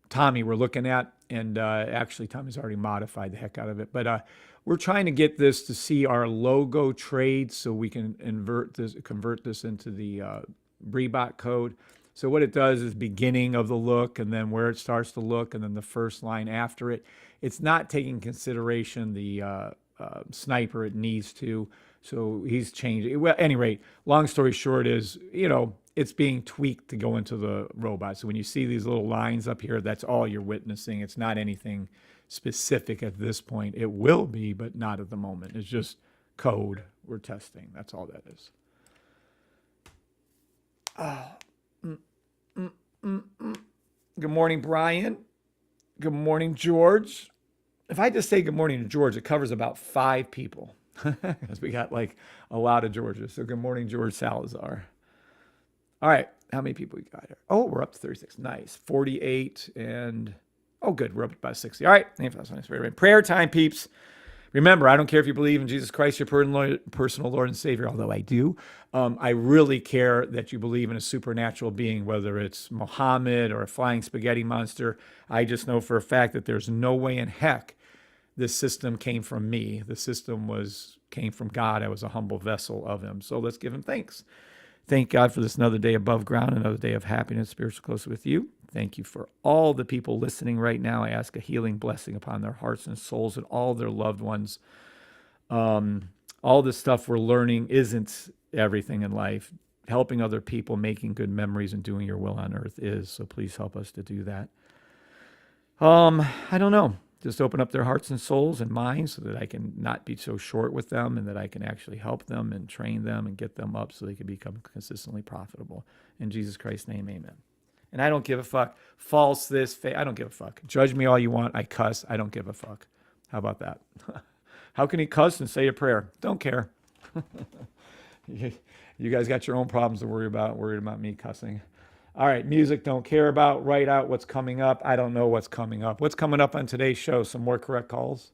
Tommy were looking at, and actually Tommy's already modified the heck out of it. But we're trying to get this to see our logo trade so we can convert this into the Breebot code. So what it does is beginning of the look, and then where it starts to look, and then the first line after it. It's not taking consideration the sniper it needs to. So he's changed it. Well, at any rate, long story short is, it's being tweaked to go into the robot. So when you see these little lines up here, that's all you're witnessing. It's not anything specific at this point. It will be, but not at the moment. It's just code we're testing. That's all that is. Good morning, Brian. Good morning, George. If I just say good morning to George, it covers about 5 people. because we got like a lot of Georges. So good morning, George Salazar. All right. How many people we got here? Oh, we're up to 36. Nice. 48 and, oh, good. We're up to about 60. All right. Prayer time, peeps. Remember, I don't care if you believe in Jesus Christ, your personal Lord and Savior, although I do. I really care that you believe in a supernatural being, whether it's Muhammad or a flying spaghetti monster. I just know for a fact that there's no way in heck this system came from me. The system came from God. I was a humble vessel of him. So let's give him thanks. Thank God for this another day above ground, another day of happiness, spiritual close with you. Thank you for all the people listening right now. I ask a healing blessing upon their hearts and souls and all their loved ones. All the stuff we're learning isn't everything in life. Helping other people, making good memories, and doing your will on earth is. So please help us to do that. I don't know. Just open up their hearts and souls and minds so that I can not be so short with them and that I can actually help them and train them and get them up so they can become consistently profitable. In Jesus Christ's name, amen. And I don't give a fuck. False this, I don't give a fuck. Judge me all you want. I cuss. I don't give a fuck. How about that? How can he cuss and say a prayer? Don't care. You guys got your own problems to worry about. Worried about me cussing. All right, music don't care about. Write out what's coming up. I don't know what's coming up. What's coming up on today's show? Some more correct calls?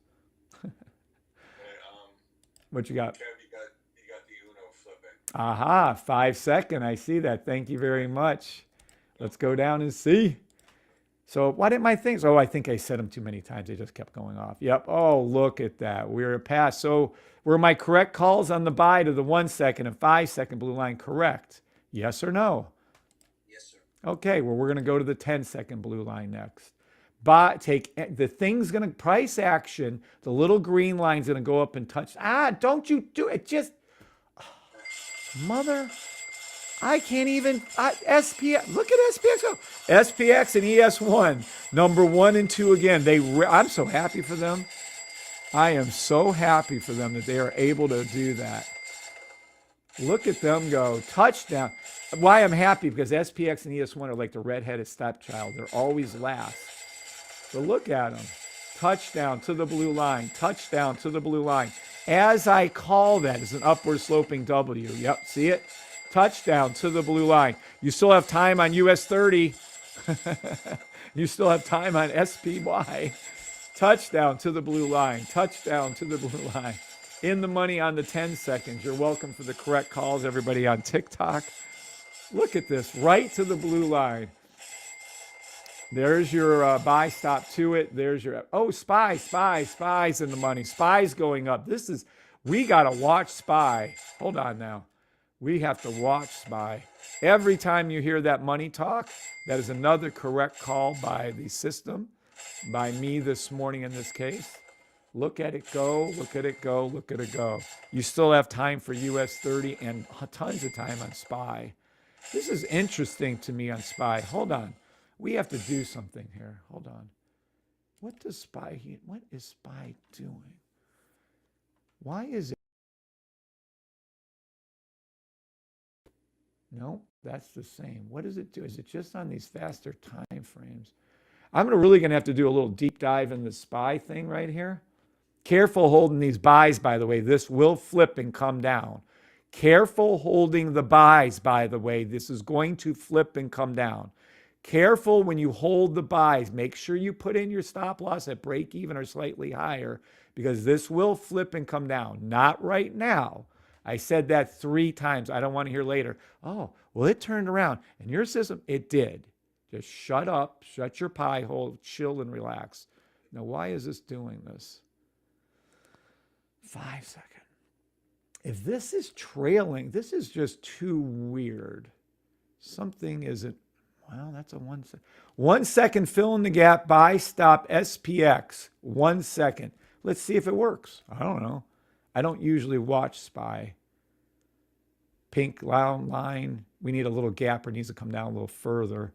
What you got? Kev, you got the Uno flipping. Aha, 5 second. I see that. Thank you very much. Let's go down and see. So why didn't my things? Oh, I think I said them too many times. They just kept going off. Yep. Oh, look at that. We're past. So were my correct calls on the buy to the 1 second and 5 second blue line correct? Yes or no? Yes, sir. Okay, well, we're going to go to the 10-second blue line next. But the thing's going to price action. The little green line's going to go up and touch. Don't you do it. Just, mother, I can't even, SPX, look at SPX. Go. SPX and ES1, number 1 and 2 again. I'm so happy for them. I am so happy for them that they are able to do that. Look at them go. Touchdown. Why I'm happy, because SPX and ES1 are like the redheaded stepchild. They're always last. So look at them. Touchdown to the blue line. Touchdown to the blue line. As I call that, it's an upward sloping W. Yep, see it? Touchdown to the blue line. You still have time on US 30. You still have time on SPY. Touchdown to the blue line. Touchdown to the blue line. In the money on the 10 seconds. You're welcome for the correct calls, everybody on TikTok. Look at this, right to the blue line. There's your buy stop to it. There's your, SPY's in the money. SPY's going up. We got to watch SPY. Hold on now. We have to watch SPY. Every time you hear that money talk, that is another correct call by the system, by me this morning in this case. Look at it go, look at it go, look at it go. You still have time for US 30 and tons of time on SPY. This is interesting to me on SPY. Hold on. We have to do something here. Hold on. What is SPY doing? Why is it? No, that's the same. What does it do? Is it just on these faster time frames? I'm really going to have to do a little deep dive in the SPY thing right here. Careful holding these buys, by the way. This will flip and come down. Careful holding the buys, by the way. This is going to flip and come down. Careful when you hold the buys. Make sure you put in your stop loss at break even or slightly higher, because this will flip and come down. Not right now. I said that 3 times. I don't want to hear later, oh, well, it turned around. In your system, it did. Just shut up, shut your pie hole, chill and relax. Now, why is this doing this? 5 seconds. If this is trailing, this is just too weird. Something isn't, well, that's a 1 second. 1 second, fill in the gap, buy, stop, SPX. 1 second. Let's see if it works. I don't know. I don't usually watch SPY. Pink line. We need a little gap, or it needs to come down a little further.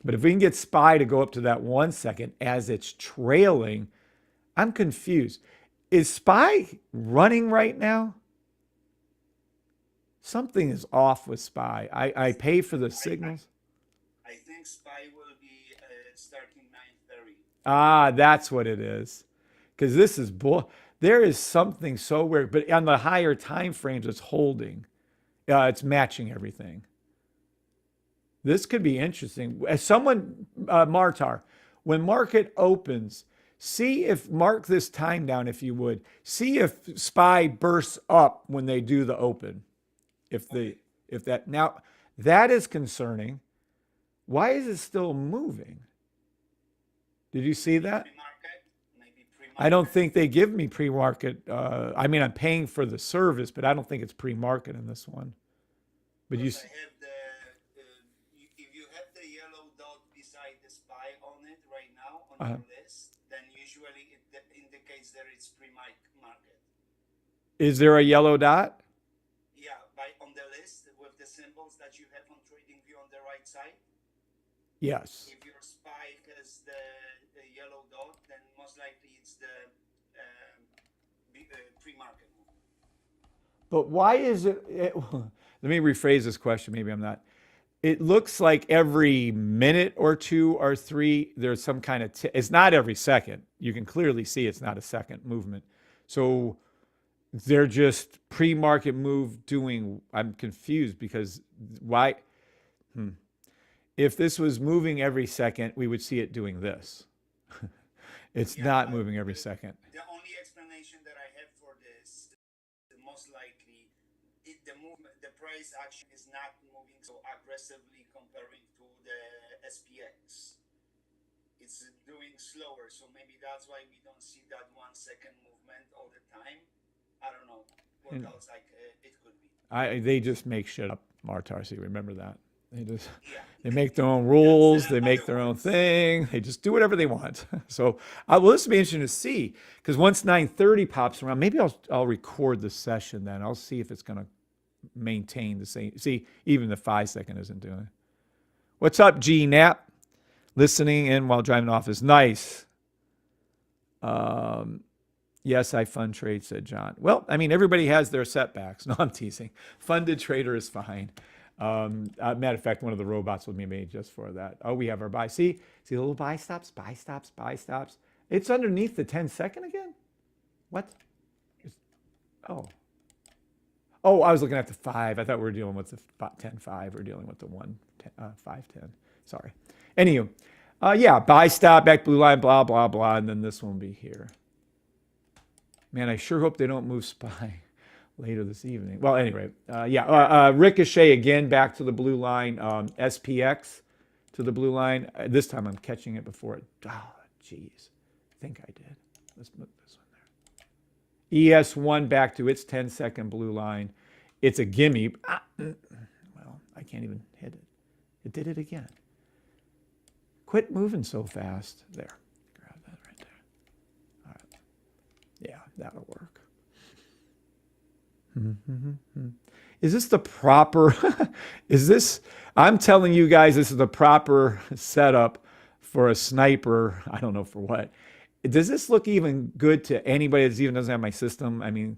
But if we can get SPY to go up to that 1 second as it's trailing, I'm confused. Is SPY running right now? Something is off with SPY. I pay for the signals. I think SPY will be starting 9:30. That's what it is. Because this is There is something so weird, but on the higher time frames, it's holding. It's matching everything. This could be interesting. As someone, Martar, when market opens, see if, mark this time down if you would. See if SPY bursts up when they do the open. Now, that is concerning. Why is it still moving? Did you see that? Pre-market, maybe pre-market. I don't think they give me pre-market. I mean, I'm paying for the service, but I don't think it's pre-market in this one. But you, Because I have if you have the yellow dot beside the SPY on it right now on Uh-huh. your list, then usually it indicates that it's pre-market. is there a yellow dot? Yeah, on the list with the symbols that you have on TradingView on the right side. Yes. If your SPY has the yellow dot, then most likely it's the pre-market move. But why is it let me rephrase this question. Maybe I'm not. It looks like every minute or two or three, there's some kind of, it's not every second. You can clearly see it's not a second movement. So they're just pre-market move doing, I'm confused because why? If this was moving every second, we would see it doing this. It's not moving every second. The only explanation that I have for this, most likely, the price action is not moving so aggressively comparing to the SPX. It's doing slower, so maybe that's why we don't see that 1 second movement all the time. I don't know what else it could be. They just make shit up, Martar. So remember that. They Yeah. make their own rules. They make their own thing. They just do whatever they want. So, well, this will be interesting to see because once 9:30 pops around, maybe I'll record the session then. I'll see if it's going to maintain the same. See, even the 5 second isn't doing it. What's up, G Nap? Listening in while driving off is nice. Yes, I fund trade, said John. Well, I mean, everybody has their setbacks. No, I'm teasing. Funded trader is fine. Matter of fact, one of the robots will be made just for that. Oh, we have our buy. See the little buy stops, buy stops, buy stops. It's underneath the 10 second again? What? Oh, I was looking at the 5. I thought we were dealing with the 10.5. We're dealing with the 5.10. Sorry. Anywho, yeah, buy stop, back blue line, blah, blah, blah. And then this one will be here. Man, I sure hope they don't move SPY later this evening. Well, anyway, Ricochet again back to the blue line. SPX to the blue line. This time I'm catching it before it. Oh, jeez. I think I did. Let's move this one there. ES1 back to its 10-second blue line. It's a gimme. Well, I can't even hit it. It did it again. Quit moving so fast. There. Grab that right there. All right. Yeah, that'll work. Is this the proper, I'm telling you guys, this is the proper setup for a sniper. I don't know for what. Does this look even good to anybody that even doesn't have my system? I mean,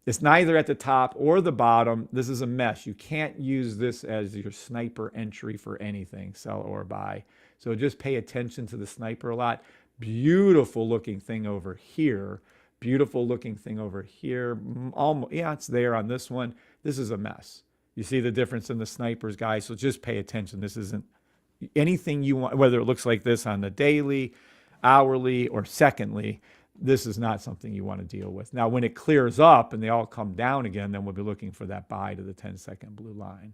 it's neither at the top or the bottom. This is a mess. You can't use this as your sniper entry for anything, sell or buy. So just pay attention to the sniper a lot. Beautiful looking thing over here. Beautiful looking thing over here. Almost, yeah, it's there on this one. This is a mess. You see the difference in the snipers, guys? So just pay attention. This isn't anything you want, whether it looks like this on the daily, hourly, or secondly. This is not something you want to deal with. Now, when it clears up and they all come down again, then we'll be looking for that buy to the 10-second blue line.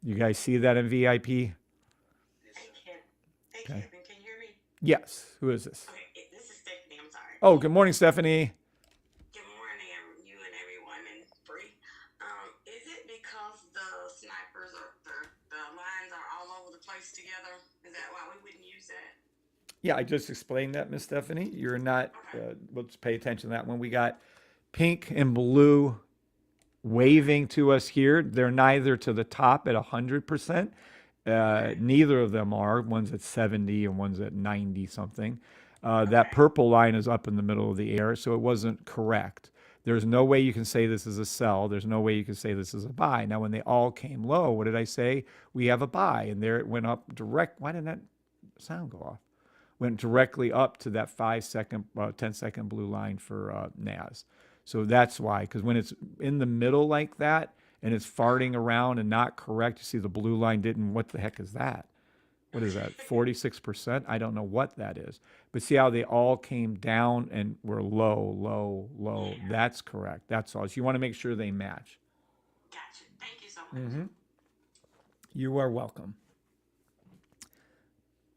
You guys see that in VIP? Hey, Ken. Hey, Okay. Kevin, can you hear me? Yes. Who is this? Okay, this is Stephanie. I'm sorry. Oh, good morning, Stephanie. Good morning, you and everyone, and free. Is it because the snipers are the lines are all over the place together? Is that why we wouldn't use that? Yeah, I just explained that, Miss Stephanie. You're not, let's pay attention to that one. We got pink and blue waving to us here. They're neither to the top at 100%. Neither of them are. One's at 70 and one's at 90 something. That purple line is up in the middle of the air, so it wasn't correct. There's no way you can say this is a sell. There's no way you can say this is a buy. Now, when they all came low, what did I say? We have a buy, and there it went up direct. Why didn't that sound go off? went directly up to that 5 second, 10 second blue line for NAS. So that's why, because when it's in the middle like that and it's farting around and not correct, you see the blue line didn't, what the heck is that? What is that, 46%? I don't know what that is. But see how they all came down and were low, low, low. Yeah. That's correct. That's all. So you want to make sure they match. Gotcha. Thank you so much. You are welcome.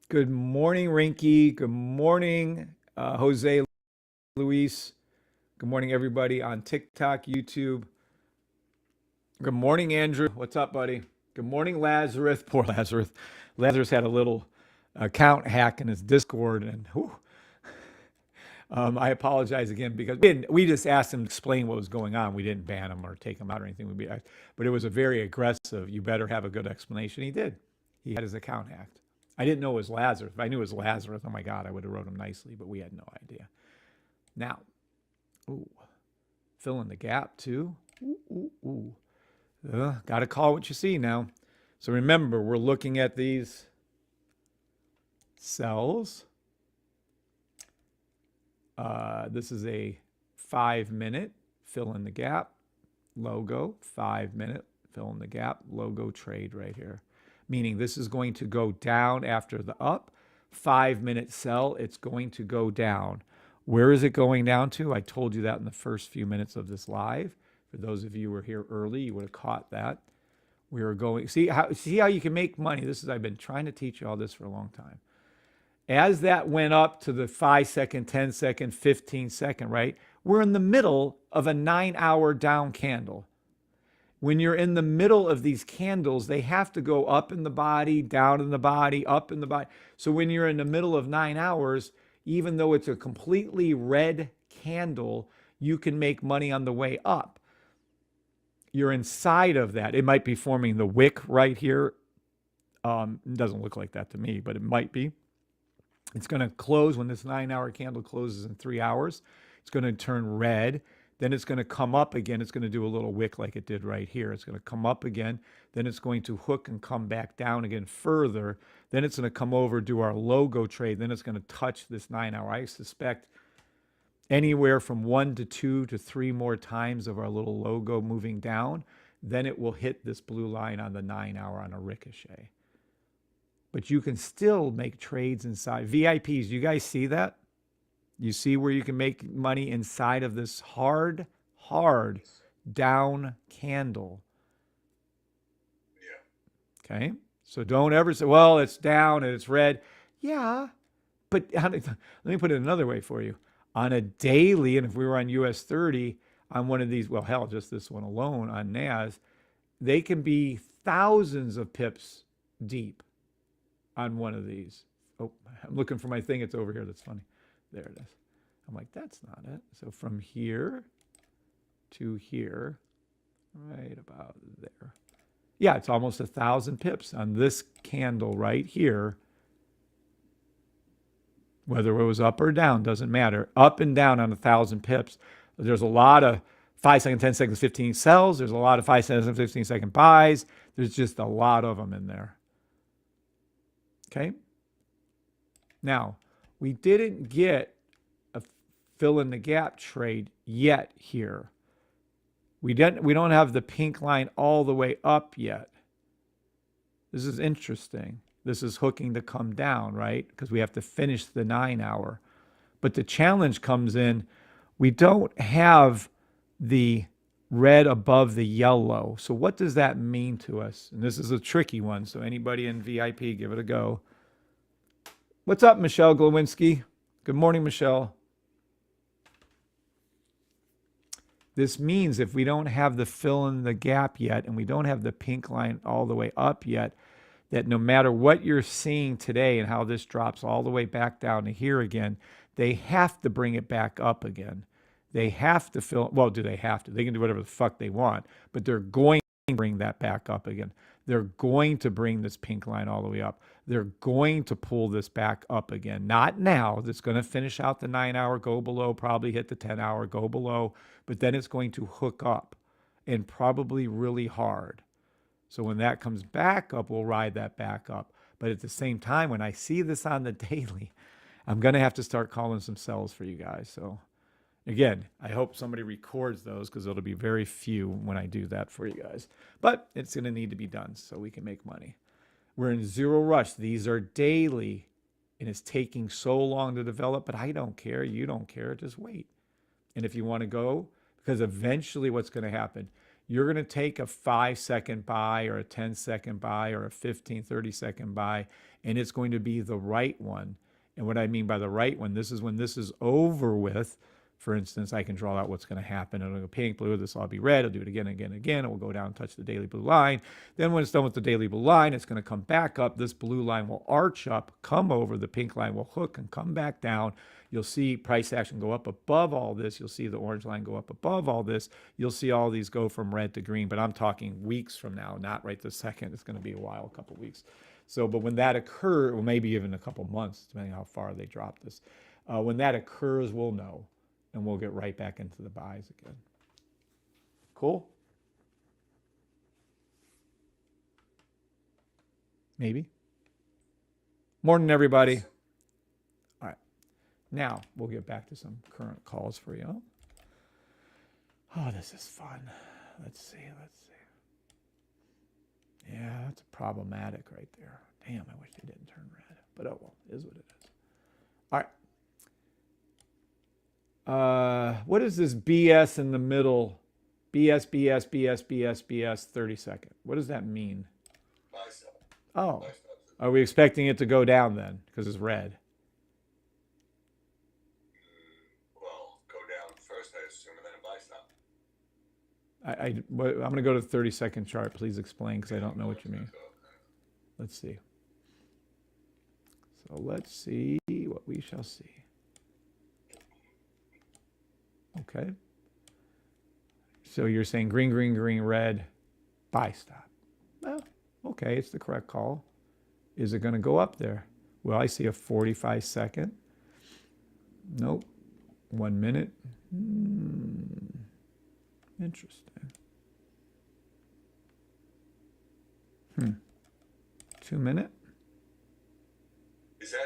Good morning, Rinky. Good morning, Jose Luis. Good morning, everybody on TikTok, YouTube. Good morning, Andrew. What's up, buddy? Good morning, Lazarus. Poor Lazarus. Lazarus had a little account hack in his Discord, and I apologize again because we just asked him to explain what was going on. We didn't ban him or take him out or anything. But it was a very aggressive, you better have a good explanation. He did. He had his account hacked. I didn't know it was Lazarus. If I knew it was Lazarus, oh my God, I would have wrote him nicely, but we had no idea. Now, fill in the gap too. Got to call what you see now. So remember, we're looking at these cells. This is a 5-minute fill in the gap logo, 5-minute fill in the gap logo trade right here. Meaning this is going to go down after the up. 5-minute sell, it's going to go down. Where is it going down to? I told you that in the first few minutes of this live. For those of you who were here early, you would have caught that. We are going, see how you can make money. I've been trying to teach you all this for a long time. As that went up to the 5 second, 10 second, 15 second, right? We're in the middle of a 9-hour down candle. When you're in the middle of these candles, they have to go up in the body, down in the body, up in the body. So when you're in the middle of 9 hours, even though it's a completely red candle, you can make money on the way up. You're inside of that. It might be forming the wick right here. It doesn't look like that to me, but it might be. It's going to close when this 9-hour candle closes in 3 hours. It's going to turn red. Then it's going to come up again. It's going to do a little wick like it did right here. It's going to come up again. Then it's going to hook and come back down again further. Then it's going to come over, do our logo trade. Then it's going to touch this 9-hour. I suspect anywhere from 1 to 2 to 3 more times of our little logo moving down. Then it will hit this blue line on the 9-hour on a ricochet. But you can still make trades inside. VIPs, you guys see that? You see where you can make money inside of this hard down candle. Yeah. Okay? So don't ever say, well, it's down and it's red. Yeah, but let me put it another way for you. On a daily, and if we were on US 30, on one of these, well, hell, just this one alone on NAS, they can be thousands of pips deep on one of these. Oh, I'm looking for my thing. It's over here. That's funny. There it is. I'm like, that's not it. So from here to here, right about there. Yeah, it's almost 1,000 pips on this candle right here. Whether it was up or down, doesn't matter. Up and down on 1,000 pips. There's a lot of 5 second, 10 seconds, 15 sells. There's a lot of 5 seconds, 15 second buys. There's just a lot of them in there. Okay? Now, we didn't get a fill in the gap trade yet here. We don't have the pink line all the way up yet. This is interesting. This is hooking to come down, right? Because we have to finish the 9-hour. But the challenge comes in, we don't have the red above the yellow. So what does that mean to us? And this is a tricky one. So anybody in VIP, give it a go. What's up, Michelle Glowinski? Good morning, Michelle. This means if we don't have the fill in the gap yet and we don't have the pink line all the way up yet, that no matter what you're seeing today and how this drops all the way back down to here again, they have to bring it back up again. They have to fill, well, do they have to? They can do whatever the fuck they want, but they're going to bring that back up again. They're going to bring this pink line all the way up. They're going to pull this back up again. Not now. It's going to finish out the 9-hour, go below, probably hit the 10-hour, go below, but then it's going to hook up and probably really hard. So when that comes back up, we'll ride that back up. But at the same time, when I see this on the daily, I'm going to have to start calling some cells for you guys. So again, I hope somebody records those because it'll be very few when I do that for you guys. But it's going to need to be done so we can make money. We're in zero rush. These are daily, and it's taking so long to develop, but I don't care. You don't care. Just wait. And if you want to go, because eventually what's going to happen, you're going to take a 5-second buy or a 10-second buy or a 15, 30-second buy, and it's going to be the right one. And what I mean by the right one, this is when this is over with. For instance, I can draw out what's going to happen. It'll go pink, blue, this will all be red. I'll do it again, again, again. It will go down and touch the daily blue line. Then when it's done with the daily blue line, it's going to come back up. This blue line will arch up, come over. The pink line will hook and come back down. You'll see price action go up above all this. You'll see the orange line go up above all this. You'll see all these go from red to green, but I'm talking weeks from now, not right this second. It's going to be a while, a couple weeks. So, but when that occurs, or maybe even a couple months, depending on how far they drop this, when that occurs, we'll know. And we'll get right back into the buys again. Cool? Maybe. Morning, everybody. All right. Now, we'll get back to some current calls for you. Oh, this is fun. Let's see. Yeah, that's problematic right there. Damn, I wish they didn't turn red. But oh well, it is what it is. All right. What is this BS in the middle? BS, 30 second. What does that mean? Buy sell. Oh, Buy sell. are we expecting it to go down then? Because it's red. Well, go down first, I assume, and then a buy stop. I'm going to go to the 30-second chart. Please explain because I don't know what you mean. Let's see. So let's see what we shall see. Okay. So you're saying green, green, green, red, buy stop. Well, okay, it's the correct call. Is it going to go up there? Well, I see a 45-second. Nope. 1 minute. Interesting. 2 minute. Is that,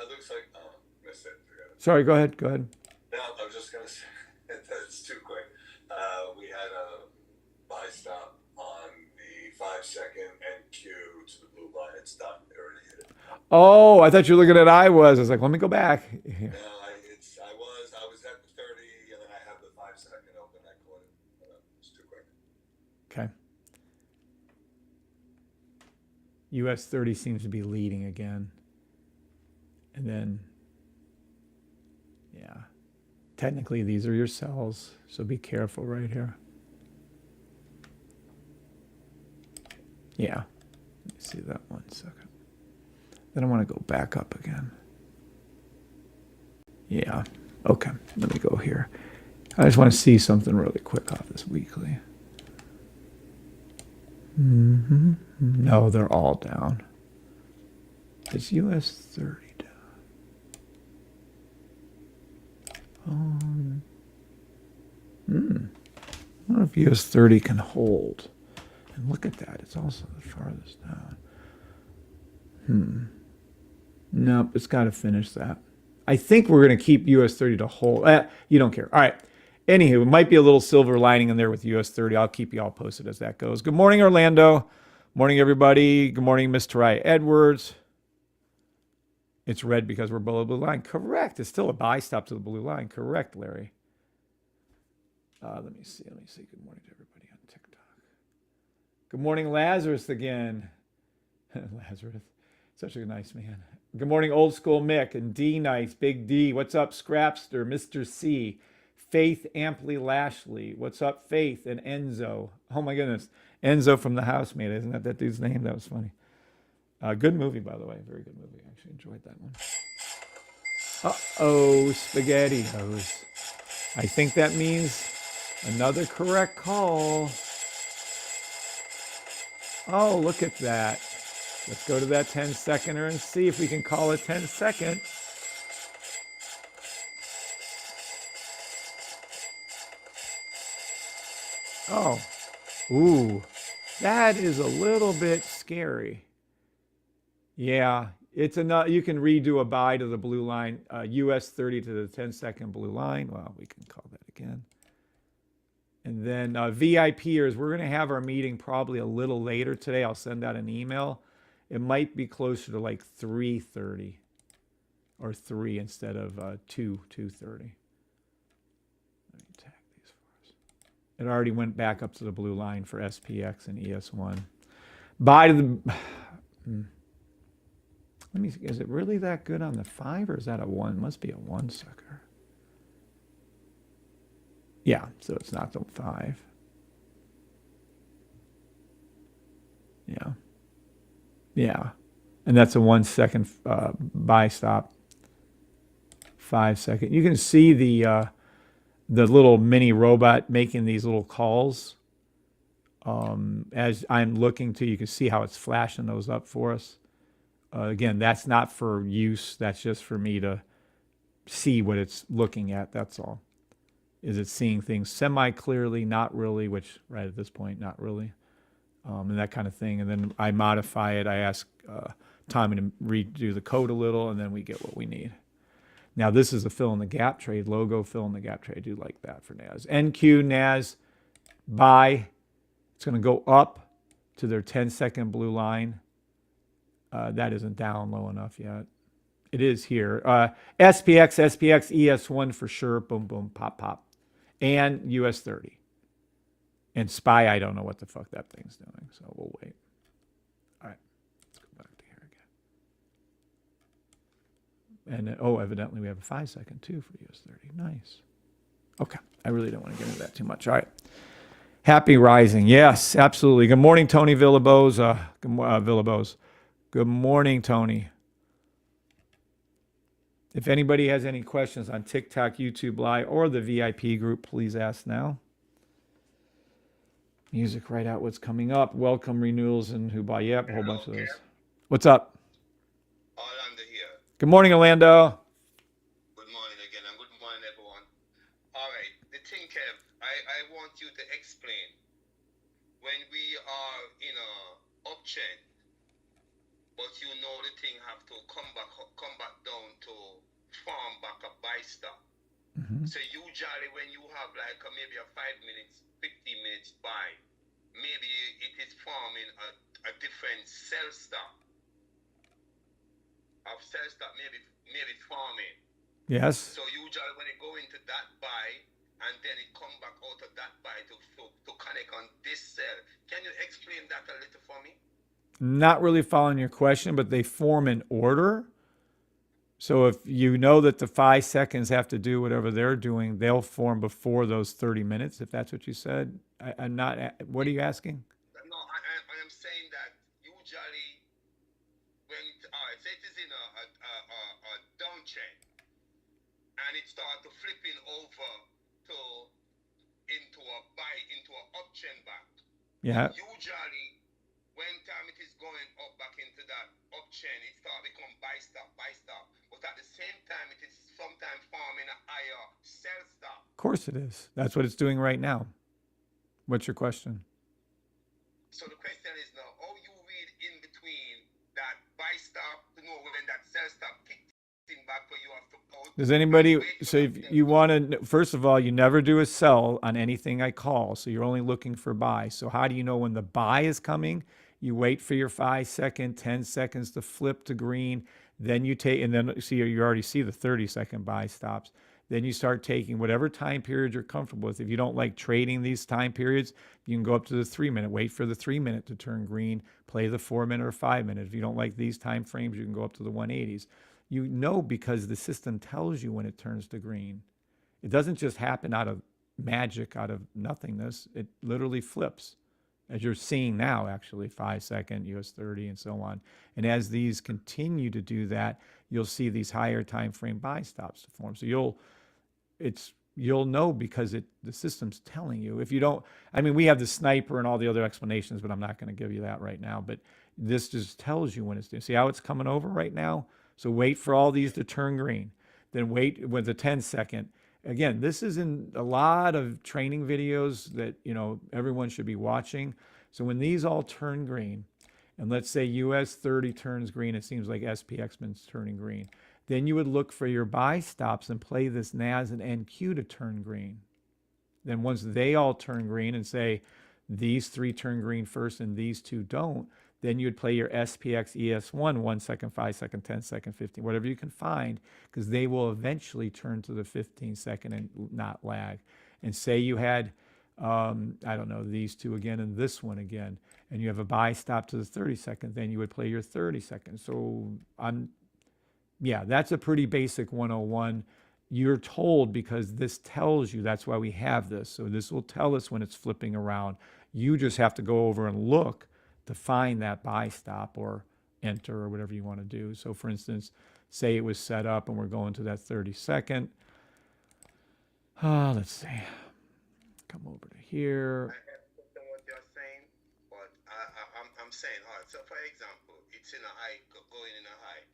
looks like, oh, missed it. Forgot it. Sorry, go ahead. No, I was just going to say, that's too quick. We had a buy stop on the 5-second NQ to the blue line. It's done. It already hit it. Oh, I thought you were looking at I was. I was like, let me go back. No, I was at the 30, and then I have the 5-second open. I caught it. It's too quick. Okay. US 30 seems to be leading again. And then, yeah. Technically, these are your cells, so be careful right here. Yeah. Let me see that 1 second. Then I want to go back up again. Yeah. Okay. Let me go here. I just want to see something really quick off this weekly. No, they're all down. Is US 30 down? I don't know if US 30 can hold. And look at that. It's also the farthest down. Nope, it's got to finish that. I think we're going to keep US 30 to hold. You don't care. All right. Anywho, it might be a little silver lining in there with US 30. I'll keep you all posted as that goes. Good morning, Orlando. Morning, everybody. Good morning, Miss Tarai Edwards. It's red because we're below the blue line. Correct. It's still a buy stop to the blue line. Correct, Larry. Let me see. Good morning to everybody on TikTok. Good morning, Lazarus again. Lazarus. Such a nice man. Good morning, Old School Mick and D Nice, Big D. What's up, Scrapster, Mr. C, Faith Amply Lashley. What's up, Faith and Enzo? Oh my goodness. Enzo from The Housemaid. Isn't that dude's name? That was funny. Good movie, by the way. Very good movie. I actually enjoyed that one. Uh-oh, SpaghettiOs. I think that means another correct call. Oh, look at that. Let's go to that 10-seconder and see if we can call it 10-second. Oh, ooh, that is a little bit scary. Yeah, It's enough. You can redo a buy to the blue line, US 30 to the 10-second blue line. Well, we can call that again. And then VIPers, we're going to have our meeting probably a little later today. I'll send out an email. It might be closer to like 3:30 or 3 instead of 2:30. Let me tag these for us. It already went back up to the blue line for SPX and ES1. Buy to the... Let me see, is it really that good on the 5 or is that a 1? Must be a 1 sucker. Yeah, so it's not the 5. Yeah. Yeah. And that's a 1 second buy stop. 5 second. You can see the little mini robot making these little calls. As I'm looking to, you can see how it's flashing those up for us. Again, that's not for use. That's just for me to see what it's looking at. That's all. Is it seeing things semi-clearly, not really, which right at this point, not really, and that kind of thing. And then I modify it. I ask Tommy to redo the code a little, and then we get what we need. Now, this is a fill in the gap trade, logo fill in the gap trade. I do like that for NAS. NQ, NAS, buy. It's going to go up to their 10-second blue line. That isn't down low enough yet. It is here. SPX, ES1 for sure. Boom, boom, pop, pop. And US 30. And SPY, I don't know what the fuck that thing's doing, so we'll wait. All right, let's go back to here again. And, evidently we have a 5 second too for US 30. Nice. Okay, I really don't want to get into that too much. All right. Happy rising. Yes, absolutely. Good morning, Tony Villalobos. Villalobos. Good morning, Tony. If anybody has any questions on TikTok, YouTube Live, or the VIP group, please ask now. Music right out what's coming up. Welcome renewals and who buy. Yep, a whole bunch of those. What's up? Orlando here. Good morning, Orlando. Good morning again, and good morning, everyone. All right, the thing, Kev, I want you to explain. When we are in a uptrend, but you know the thing have to come back down to farm back a buy stop. Mm-hmm. So usually when you have like maybe a 5 minutes, 15 minutes buy, maybe it is forming a different sell stop. Of sell stop maybe forming. Yes. So usually when it go into that buy and then it come back out of that buy to connect on this sell. Can you explain that a little for me? Not really following your question, but they form in order. So if you know that the 5 seconds have to do whatever they're doing, they'll form before those 30 minutes, if that's what you said. I'm not, what are you asking? No, I am saying that usually when say it is in a downtrend and it starts to flipping over into a buy, into an uptrend back. Yeah. Usually when time it is going up back into that uptrend, it starts become buy stop. But at the same time, it is sometimes forming a higher sell stop. Of course it is. That's what it's doing right now. What's your question? So the question is now, how you read in between that buy stop to know when that sell stop kicks in back where you have to out. Does anybody, so if you want to, first of all, you never do a sell on anything I call. So you're only looking for buy. So how do you know when the buy is coming? You wait for your 5 second, 10 seconds to flip to green. Then you take, and then see, you already see the 30-second buy stops. Then you start taking whatever time period you're comfortable with. If you don't like trading these time periods, you can go up to the 3 minute, wait for the 3 minute to turn green, play the 4 minute or 5 minute. If you don't like these time frames, you can go up to the 180s. You know, because the system tells you when it turns to green. It doesn't just happen out of magic, out of nothingness. It literally flips, as you're seeing now, actually, 5 second, US 30, and so on. And as these continue to do that, you'll see these higher time frame buy stops to form. So you'll know because the system's telling you. If you don't, I mean, we have the sniper and all the other explanations, but I'm not going to give you that right now. But this just tells you when it's doing. See how it's coming over right now? So wait for all these to turn green. Then wait with the 10 second. Again, this is in a lot of training videos that, everyone should be watching. So when these all turn green, and let's say US 30 turns green, it seems like SPX-Min's turning green. Then you would look for your buy stops and play this NAS and NQ to turn green. Then once they all turn green and say these three turn green first and these two don't, then you'd play your SPX ES1 1 second, 5 second, 10 second, 15, whatever you can find, because they will eventually turn to the 15 second and not lag. And say you had, I don't know, these two again and this one again, and you have a buy stop to the 30 second, then you would play your 30 second. So yeah, that's a pretty basic 101. You're told because this tells you, that's why we have this. So this will tell us when it's flipping around. You just have to go over and look to find that buy stop or enter or whatever you want to do. So for instance, say it was set up and we're going to that 30 second. Let's see. Come over to here. I have something what you're saying, but I'm saying, all right, so for example, it's in a high, going in a high.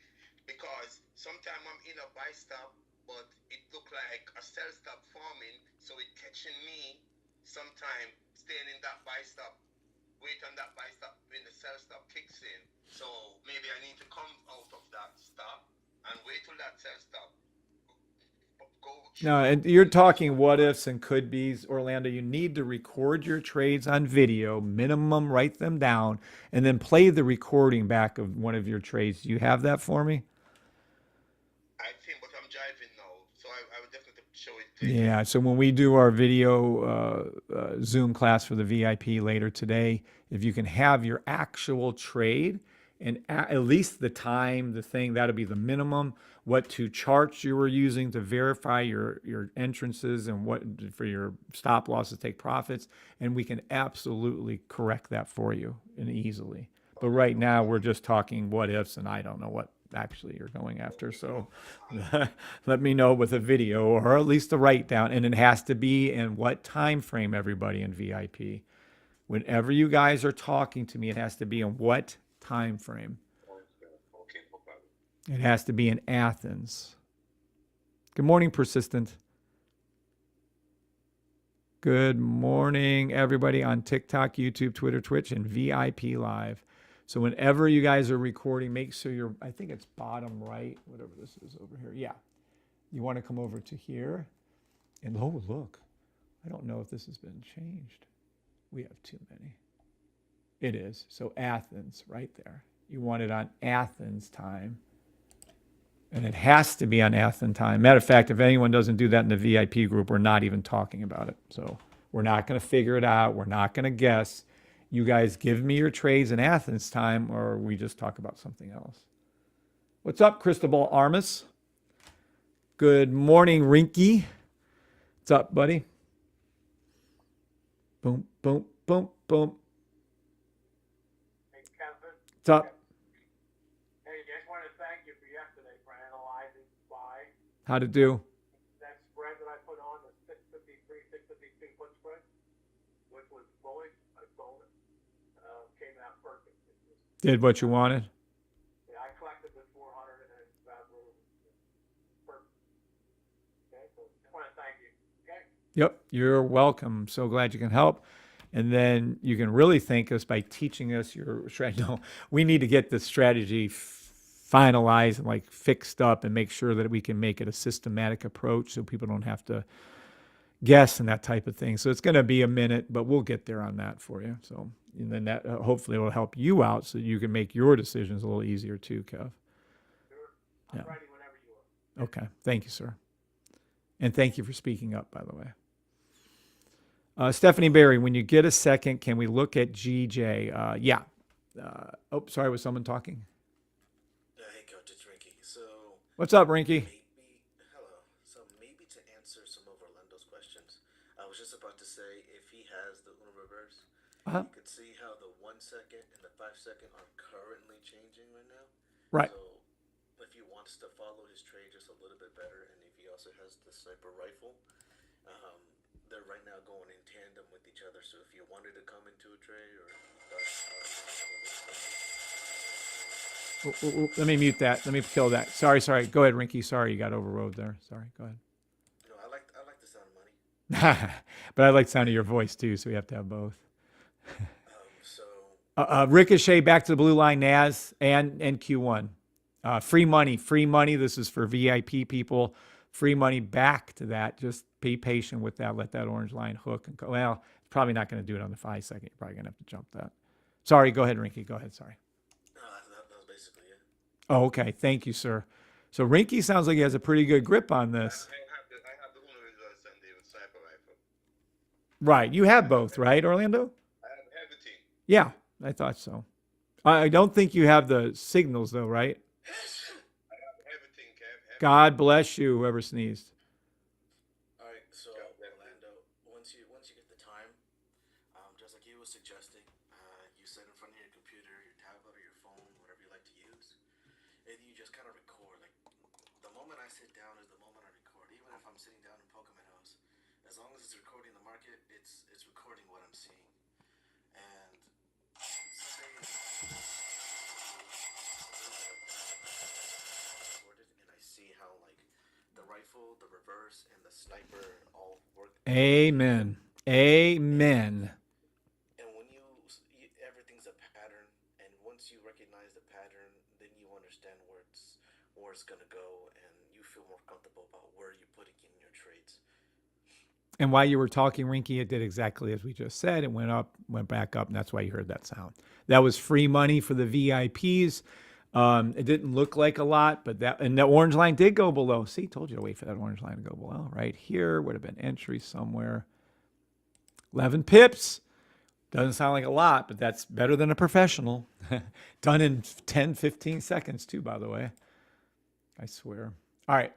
Because sometimes I'm in a buy stop, but it look like a sell stop forming, so it catching me sometime staying in that buy stop, wait on that buy stop when the sell stop kicks in. So maybe I need to come out of that stop and wait till that sell stop. No, and you're talking what ifs and could be's, Orlando. You need to record your trades on video, minimum, write them down, and then play the recording back of one of your trades. Do you have that for me? I think, but I'm driving now, so I would definitely show it to you. Yeah, so when we do our video Zoom class for the VIP later today, if you can have your actual trade and at least the time, the thing, that'll be the minimum, what two charts you were using to verify your entrances and what for your stop losses, take profits, and we can absolutely correct that for you and easily. But right now we're just talking what ifs, and I don't know what actually you're going after. So let me know with a video or at least a write down, and it has to be in what time frame, everybody in VIP. Whenever you guys are talking to me, it has to be in what time frame. Okay, no problem. It has to be in Athens. Good morning, Persistent. Good morning, everybody on TikTok, YouTube, Twitter, Twitch, and VIP Live. So whenever you guys are recording, make sure you're, I think it's bottom right, whatever this is over here. Yeah. You want to come over to here. And oh, look. I don't know if this has been changed. We have too many. It is. So Athens, right there. You want it on Athens time. And it has to be on Athens time. Matter of fact, if anyone doesn't do that in the VIP group, we're not even talking about it. So we're not going to figure it out. We're not going to guess. You guys give me your trades in Athens time, or we just talk about something else. What's up, Cristobal Armas? Good morning, Rinky. What's up, buddy? Boom, boom, boom, boom. Hey, Kevin. What's up? Hey, just want to thank you for yesterday for analyzing buy. How'd it do? That spread that I put on, the 653, 652 put spread, which was bullish, I sold it. Came out perfect. Did what you wanted? Yeah, I collected the 400 and then that was perfect. Okay, so just want to thank you. Okay? Yep, you're welcome. So glad you can help. And then you can really thank us by teaching us your strategy. No, we need to get the strategy finalized and like fixed up and make sure that we can make it a systematic approach so people don't have to guess and that type of thing. So it's going to be a minute, but we'll get there on that for you. So and then that hopefully will help you out so you can make your decisions a little easier too, Kev. Sure. I'm Yeah. ready whenever you are. Okay. Thank you, sir. And thank you for speaking up, by the way. Stephanie Berry, when you get a second, can we look at GJ? Yeah. Oh, sorry. Was someone talking? Hey, Coach, it's Rinky. So, What's up, Rinky? hello. So, maybe to answer some of Orlando's questions, I was just about to say if he has the Uno reverse, Uh-huh. you could see how the 1 second and the 5 second are currently changing right now. Right. So, if he wants to follow his trade just a little bit better, and if he also has the sniper rifle, they're right now going in tandem with each other. So, if you wanted to come into a trade or Let me mute that. Let me kill that. Sorry. Go ahead, Rinky. Sorry, you got overrode there. Sorry. Go ahead. No, I like the sound of money. But I like the sound of your voice too, so we have to have both. So Ricochet back to the blue line, Naz and Q1. Free money. This is for VIP people. Free money back to that. Just be patient with that. Let that orange line hook and go. Well, it's probably not going to do it on the 5 second. You're probably going to have to jump that. Sorry, go ahead, Rinky. Go ahead. Sorry. No, that was basically it. Oh, okay. Thank you, sir. So Rinky sounds like he has a pretty good grip on this. I have the Uno results and the sniper rifle. Right. You have both, right, Orlando? I have everything. Yeah, I thought so. I don't think you have the signals, though, right? I have everything, Kev. God bless you, whoever sneezed. All right, so Orlando, once you get the time, just like he was suggesting, you sit in front of your computer, your tablet, or your phone, whatever you like to use, and you just kind of record. Like the moment I sit down is the moment I record. Even if I'm sitting down in Pokemon House, as long as it's recording the market, it's recording what I'm seeing. And some days recorded, and I see how like the rifle, the reverse, and the sniper all work. Amen. Amen. And when everything's a pattern, and once you recognize the pattern, then you understand where it's gonna go, and you feel more comfortable about where you're putting in your trades. And while you were talking, Rinky, it did exactly as we just said. It went up, went back up, and that's why you heard that sound. That was free money for the VIPs. It didn't look like a lot, but and the orange line did go below. See, told you to wait for that orange line to go below. Right here would have been entry somewhere. 11 pips. Doesn't sound like a lot, but that's better than a professional. Done in 10, 15 seconds too, by the way. I swear. All right.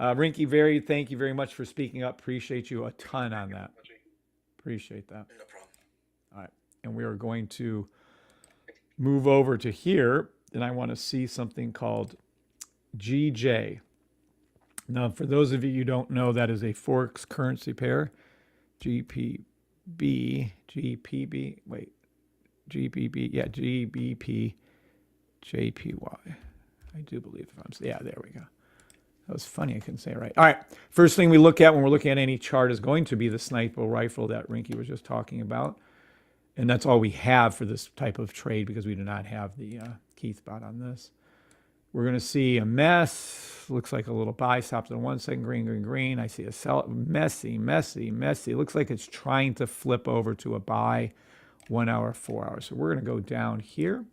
Rinky, thank you very much for speaking up. Appreciate you a ton on that. Appreciate that. No problem. All right. And we are going to move over to here, and I want to see something called GJ. Now, for those of you who don't know, that is a Forex currency pair. GBP, JPY. I do believe yeah, there we go. That was funny. I couldn't say it right. All right. First thing we look at when we're looking at any chart is going to be the sniper rifle that Rinky was just talking about. And that's all we have for this type of trade because we do not have the key spot on this. We're going to see a mess. Looks like a little buy. Stops at 1 second. Green. I see a sell. Messy. Looks like it's trying to flip over to a buy 1 hour, 4 hours. So we're going to go down here.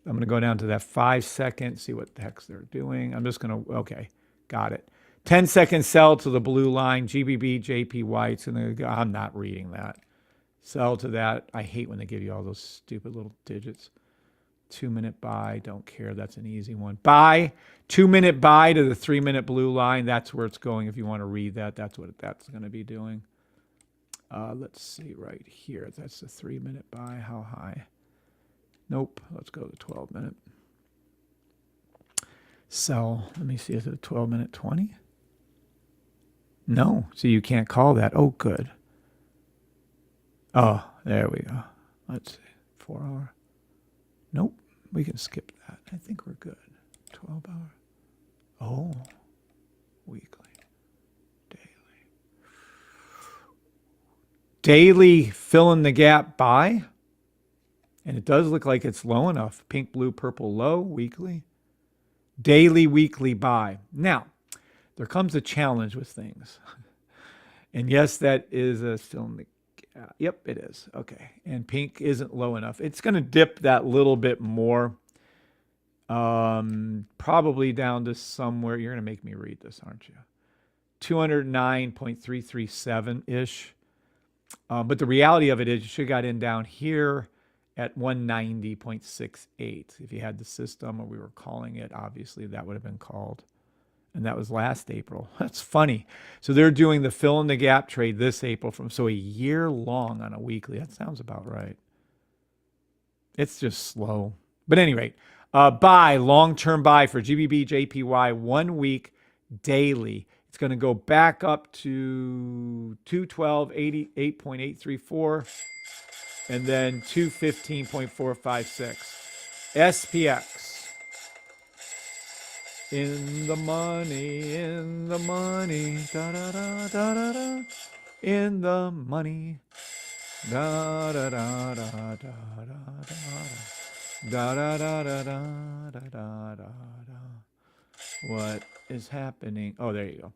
I'm going to go down to that 5 second, see what the heck they're doing. I'm just going to, okay, got it. 10 second sell to the blue line, GBP, JPY. It's going to go, I'm not reading that. Sell to that. I hate when they give you all those stupid little digits. 2 minute buy, don't care. That's an easy one. Buy, 2 minute buy to the 3 minute blue line. That's where it's going. If you want to read that, that's what that's going to be doing. Let's see right here. That's the 3 minute buy. How high? Nope. Let's go to the 12 minute. Sell. Let me see. Is it a 12 minute 20? No. So you can't call that. Oh, good. Oh, there we go. Let's see. 4 hour. Nope. We can skip that. I think we're good. 12 hour. Oh. Weekly. Daily fill in the gap buy. And it does look like it's low enough. Pink, blue, purple, low, weekly. Daily, weekly buy. Now, there comes a challenge with things. And yes, that is a fill in the gap. Yep, it is. Okay. And pink isn't low enough. It's going to dip that little bit more. Probably down to somewhere. You're going to make me read this, aren't you? 209.337-ish. But the reality of it is you should have got in down here at 190.68. If you had the system or we were calling it, obviously that would have been called. And that was last April. That's funny. So they're doing the fill in the gap trade this April so a year long on a weekly. That sounds about right. It's just slow. But at any rate, buy, long-term buy for GBP, JPY, 1 week daily. It's going to go back up to 212.88.834 and then 215.456. SPX. In the money, da da da da da da. In the money. Da da da da da da da da da da da da da da. What is happening? Oh, there you go.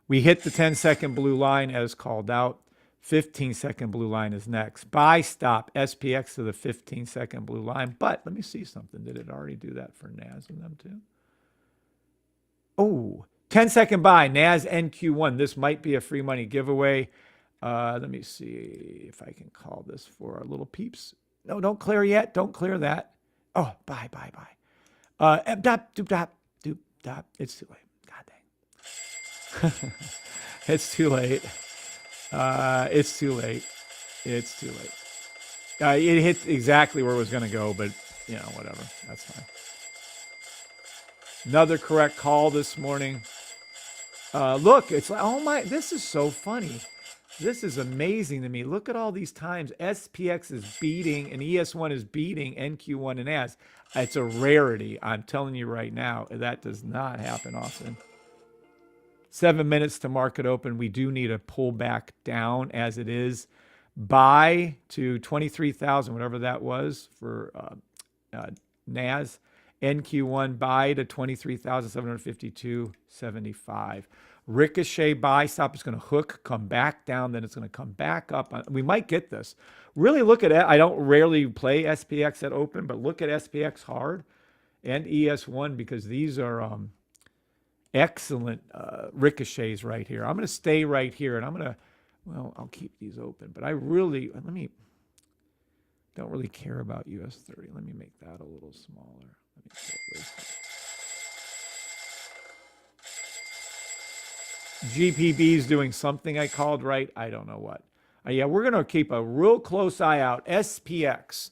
We hit the 10-second blue line as called out. 15-second blue line is next. Buy stop SPX to the 15-second blue line. But let me see something. Did it already do that for NAS and them too? Oh, 10-second buy, NAS NQ1. This might be a free money giveaway. Let me see if I can call this for our little peeps. No, don't clear yet. Don't clear that. Oh, buy. Dop, doop, dop, doop, dop. It's too late. God dang. It's too late. It's too late. It's too late. It hit exactly where it was going to go, but, you know, whatever. That's fine. Another correct call this morning. Look, it's like, oh my, this is so funny. This is amazing to me. Look at all these times SPX is beating and ES1 is beating NQ1 and NAS. It's a rarity. I'm telling you right now, that does not happen often. 7 minutes to market open. We do need a pull back down as it is. Buy to 23,000, whatever that was for NAS. NQ1 buy to 23,752.75. Ricochet buy stop is going to hook, come back down, then it's going to come back up. We might get this. Really look at it. I don't rarely play SPX at open, but look at SPX hard and ES1 because these are excellent ricochets right here. I'm going to stay right here and I'm going to, well, I'll keep these open, but I really, don't really care about US 30. Let me make that a little smaller. Let me put this. GPB is doing something I called right. I don't know what. Yeah, we're going to keep a real close eye out. SPX.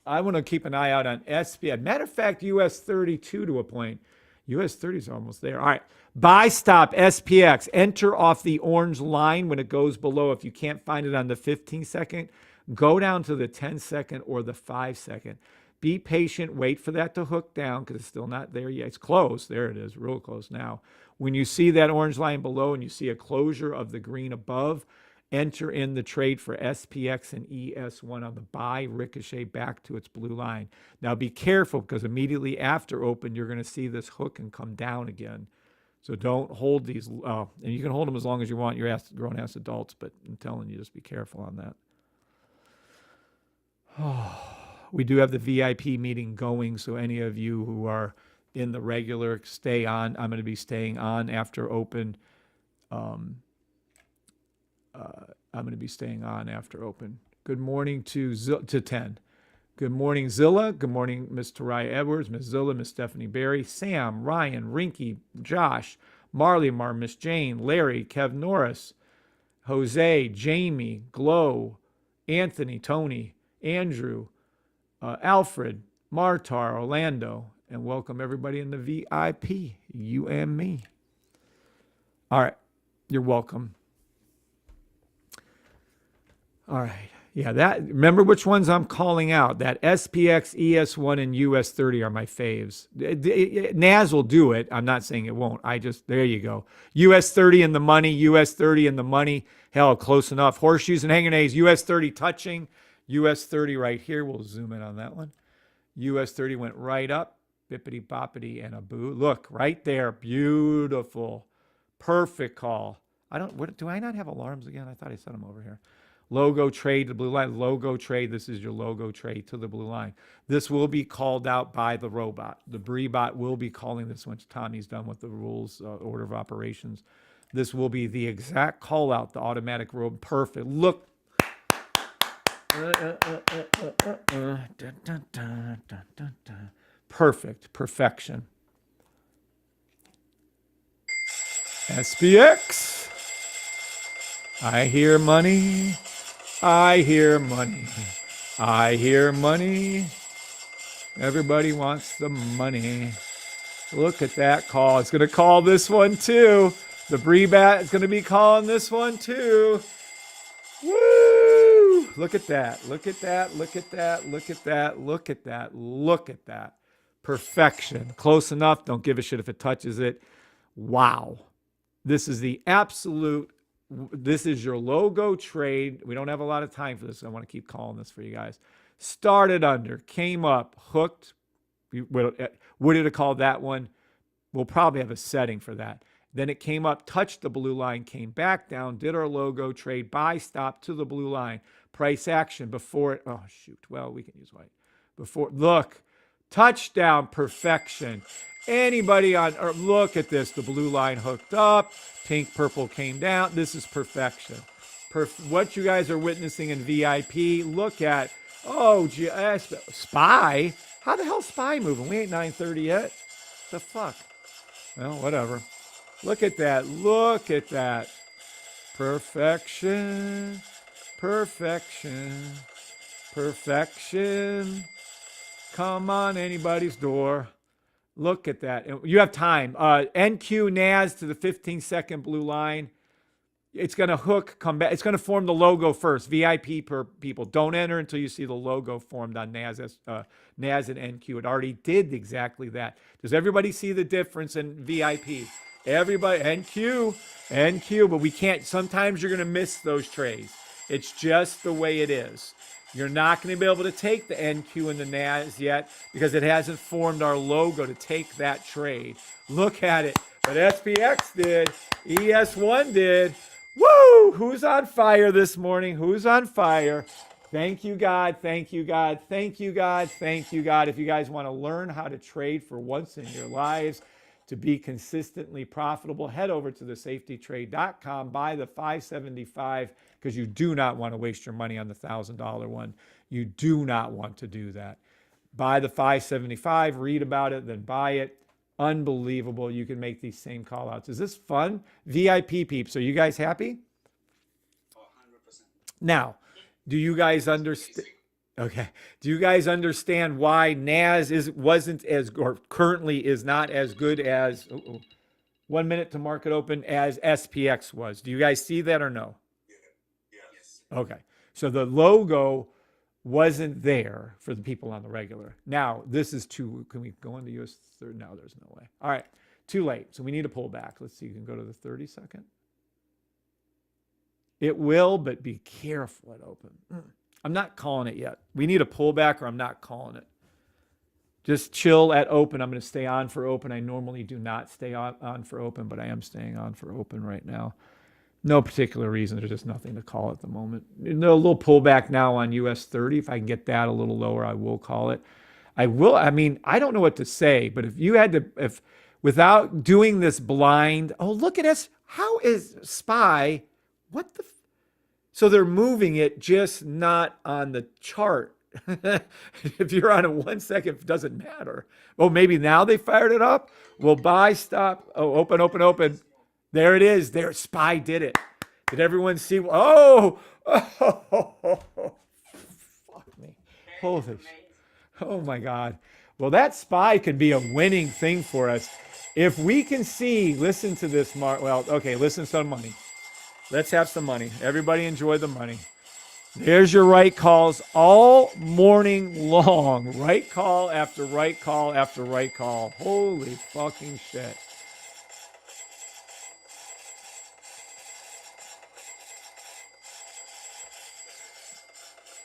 I want to keep an eye out on SPX. Matter of fact, US 32 to a point. US 30 is almost there. All right. Buy stop SPX. Enter off the orange line when it goes below. If you can't find it on the 15-second, go down to the 10-second or the 5-second. Be patient. Wait for that to hook down because it's still not there yet. It's close. There it is. Real close now. When you see that orange line below and you see a closure of the green above, enter in the trade for SPX and ES1 on the buy, ricochet back to its blue line. Now be careful because immediately after open, you're going to see this hook and come down again. So don't hold these. And you can hold them as long as you want. You're grown-ass adults, but I'm telling you, just be careful on that. We do have the VIP meeting going, so any of you who are in the regular, stay on. I'm going to be staying on after open. I'm going to be staying on after open. Good morning to 10. Good morning, Zilla. Good morning, Miss Taraya Edwards, Miss Zilla, Miss Stephanie Berry, Sam, Ryan, Rinky, Josh, Marley, Miss Jane, Larry, Kev Norris, Jose, Jamie, Glow, Anthony, Tony, Andrew, Alfred, Martar, Orlando, and welcome everybody in the VIP, you and me. All right, you're welcome. All right, yeah, remember which ones I'm calling out. That SPX, ES1, and US 30 are my faves. NAS will do it. I'm not saying it won't. There you go. US 30 in the money, US 30 in the money. Hell, close enough. Horseshoes and hanger nays, US 30 touching. US 30 right here. We'll zoom in on that one. US 30 went right up. Bippity boppity and a boo. Look, right there. Beautiful. Perfect call. Do I not have alarms again? I thought I set them over here. Logo trade to the blue line. Logo trade. This is your logo trade to the blue line. This will be called out by the robot. The Breebot will be calling this once Tommy's done with the rules, order of operations. This will be the exact call out, the automatic robot. Perfect. Look. Perfect. Perfection. SPX. I hear money. I hear money. I hear money. Everybody wants the money. Look at that call. It's going to call this one too. The Breebat is going to be calling this one too. Woo! Look at that. Look at that. Look at that. Look at that. Look at that. Look at that. Perfection. Close enough. Don't give a shit if it touches it. Wow. This is the absolute This is your logo trade. We don't have a lot of time for this. I want to keep calling this for you guys. Started under, came up, hooked. What did it call that one? We'll probably have a setting for that. Then it came up, touched the blue line, came back down, did our logo trade, buy, stop to the blue line. Price action before it. Oh, shoot. Well, we can use white. Before, look, touchdown, perfection. Anybody on, or look at this. The blue line hooked up, pink, purple came down. This is perfection. What you guys are witnessing in VIP, look at, oh, SPY. How the hell SPY moving? We ain't 9:30 yet. The fuck? Well, whatever. Look at that. Look at that. Perfection. Perfection. Perfection. Come on, anybody's door. Look at that. You have time. NQ NAS to the 15-second blue line. It's going to hook, come back. It's going to form the logo first. VIP per people. Don't enter until you see the logo formed on NAS and NQ. It already did exactly that. Does everybody see the difference in VIP? Everybody, NQ, but we can't. Sometimes you're going to miss those trades. It's just the way it is. You're not going to be able to take the NQ and the NAS yet because it hasn't formed our logo to take that trade. Look at it. But SPX did. ES1 did. Woo! Who's on fire this morning? Who's on fire? Thank you, God. Thank you, God. Thank you, God. Thank you, God. If you guys want to learn how to trade for once in your lives, to be consistently profitable, head over to thesafetytrade.com, buy the 575 because you do not want to waste your money on the $1,000 one. You do not want to do that. Buy the 575, read about it, then buy it. Unbelievable. You can make these same call outs. Is this fun? VIP peeps, are you guys happy? 100%. Now, do you guys understand? Okay. Do you guys understand why NAS wasn't as, or currently is not as good as 1 minute to market open as SPX was? Do you guys see that or no? Yes. Okay. So the logo wasn't there for the people on the regular. Now, this is too, can we go into US third? No, there's no way. All right. Too late. So we need to pull back. Let's see. You can go to the 30 second. It will, but be careful at open. I'm not calling it yet. We need a pullback or I'm not calling it. Just chill at open. I'm going to stay on for open. I normally do not stay on for open, but I am staying on for open right now. No particular reason. There's just nothing to call at the moment. A little pullback now on US 30. If I can get that a little lower, I will call it. I mean, I don't know what to say, but if you had to, if without doing this blind, oh, look at us. How is SPY? What the? So they're moving it, just not on the chart. If you're on a 1 second, it doesn't matter. Oh, maybe now they fired it up. Well, buy, stop. Oh, open, open, open. There it is. There, SPY did it. Did everyone see? Oh, fuck me. Holy, oh my God. Well, that SPY could be a winning thing for us. If we can see, listen to this, Mark. Well, okay, listen to some money. Let's have some money. Everybody enjoy the money. There's your right calls all morning long. Right call after right call after right call. Holy fucking shit.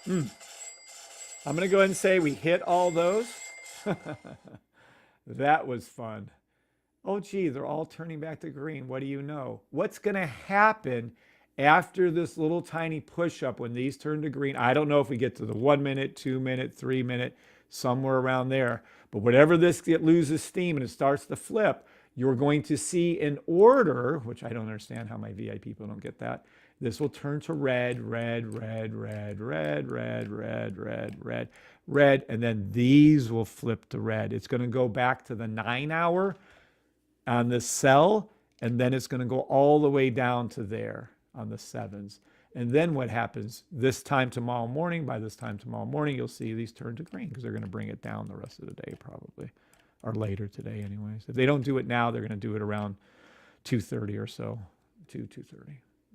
I'm going to go ahead and say we hit all those. That was fun. Oh, gee, they're all turning back to green. What do you know? What's going to happen after this little tiny push-up when these turn to green? I don't know if we get to the 1 minute, 2 minute, 3 minute, somewhere around there. But whatever this loses steam and it starts to flip, you're going to see an order, which I don't understand how my VIP people don't get that. This will turn to red, red, red, red, red, red, red, red, red, red, and then these will flip to red. It's going to go back to the 9 hour on the sell, and then it's going to go all the way down to there on the 7s. And then what happens this time tomorrow morning, by this time tomorrow morning, you'll see these turn to green because they're going to bring it down the rest of the day probably, or later today anyways. If they don't do it now, they're going to do it around 2:30 or so, 2:30.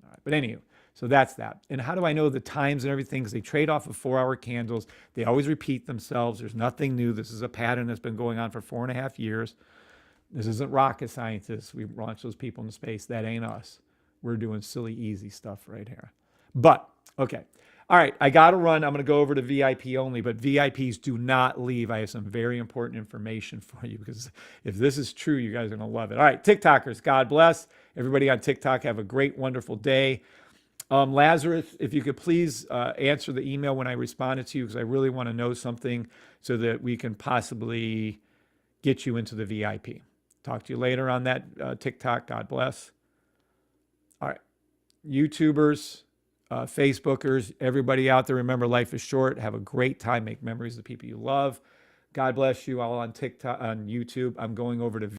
All right, but anyway, so that's that. And how do I know the times and everything? Because they trade off of 4-hour candles. They always repeat themselves. There's nothing new. This is a pattern that's been going on for 4.5 years. This isn't rocket scientists. We launched those people into space. That ain't us. we're doing silly, easy stuff right here. But, okay. All right, I got to run. I'm going to go over to VIP only, but VIPs do not leave. I have some very important information for you because if this is true, you guys are going to love it. All right, TikTokers, God bless. Everybody on TikTok, have a great, wonderful day. Lazarus, if you could please answer the email when I responded to you, because I really want to know something so that we can possibly get you into the VIP. Talk to you later on that TikTok. God bless. All right, YouTubers, Facebookers, everybody out there, remember life is short. Have a great time. Make memories of the people you love. God bless you all on TikTok, on YouTube. I'm going over to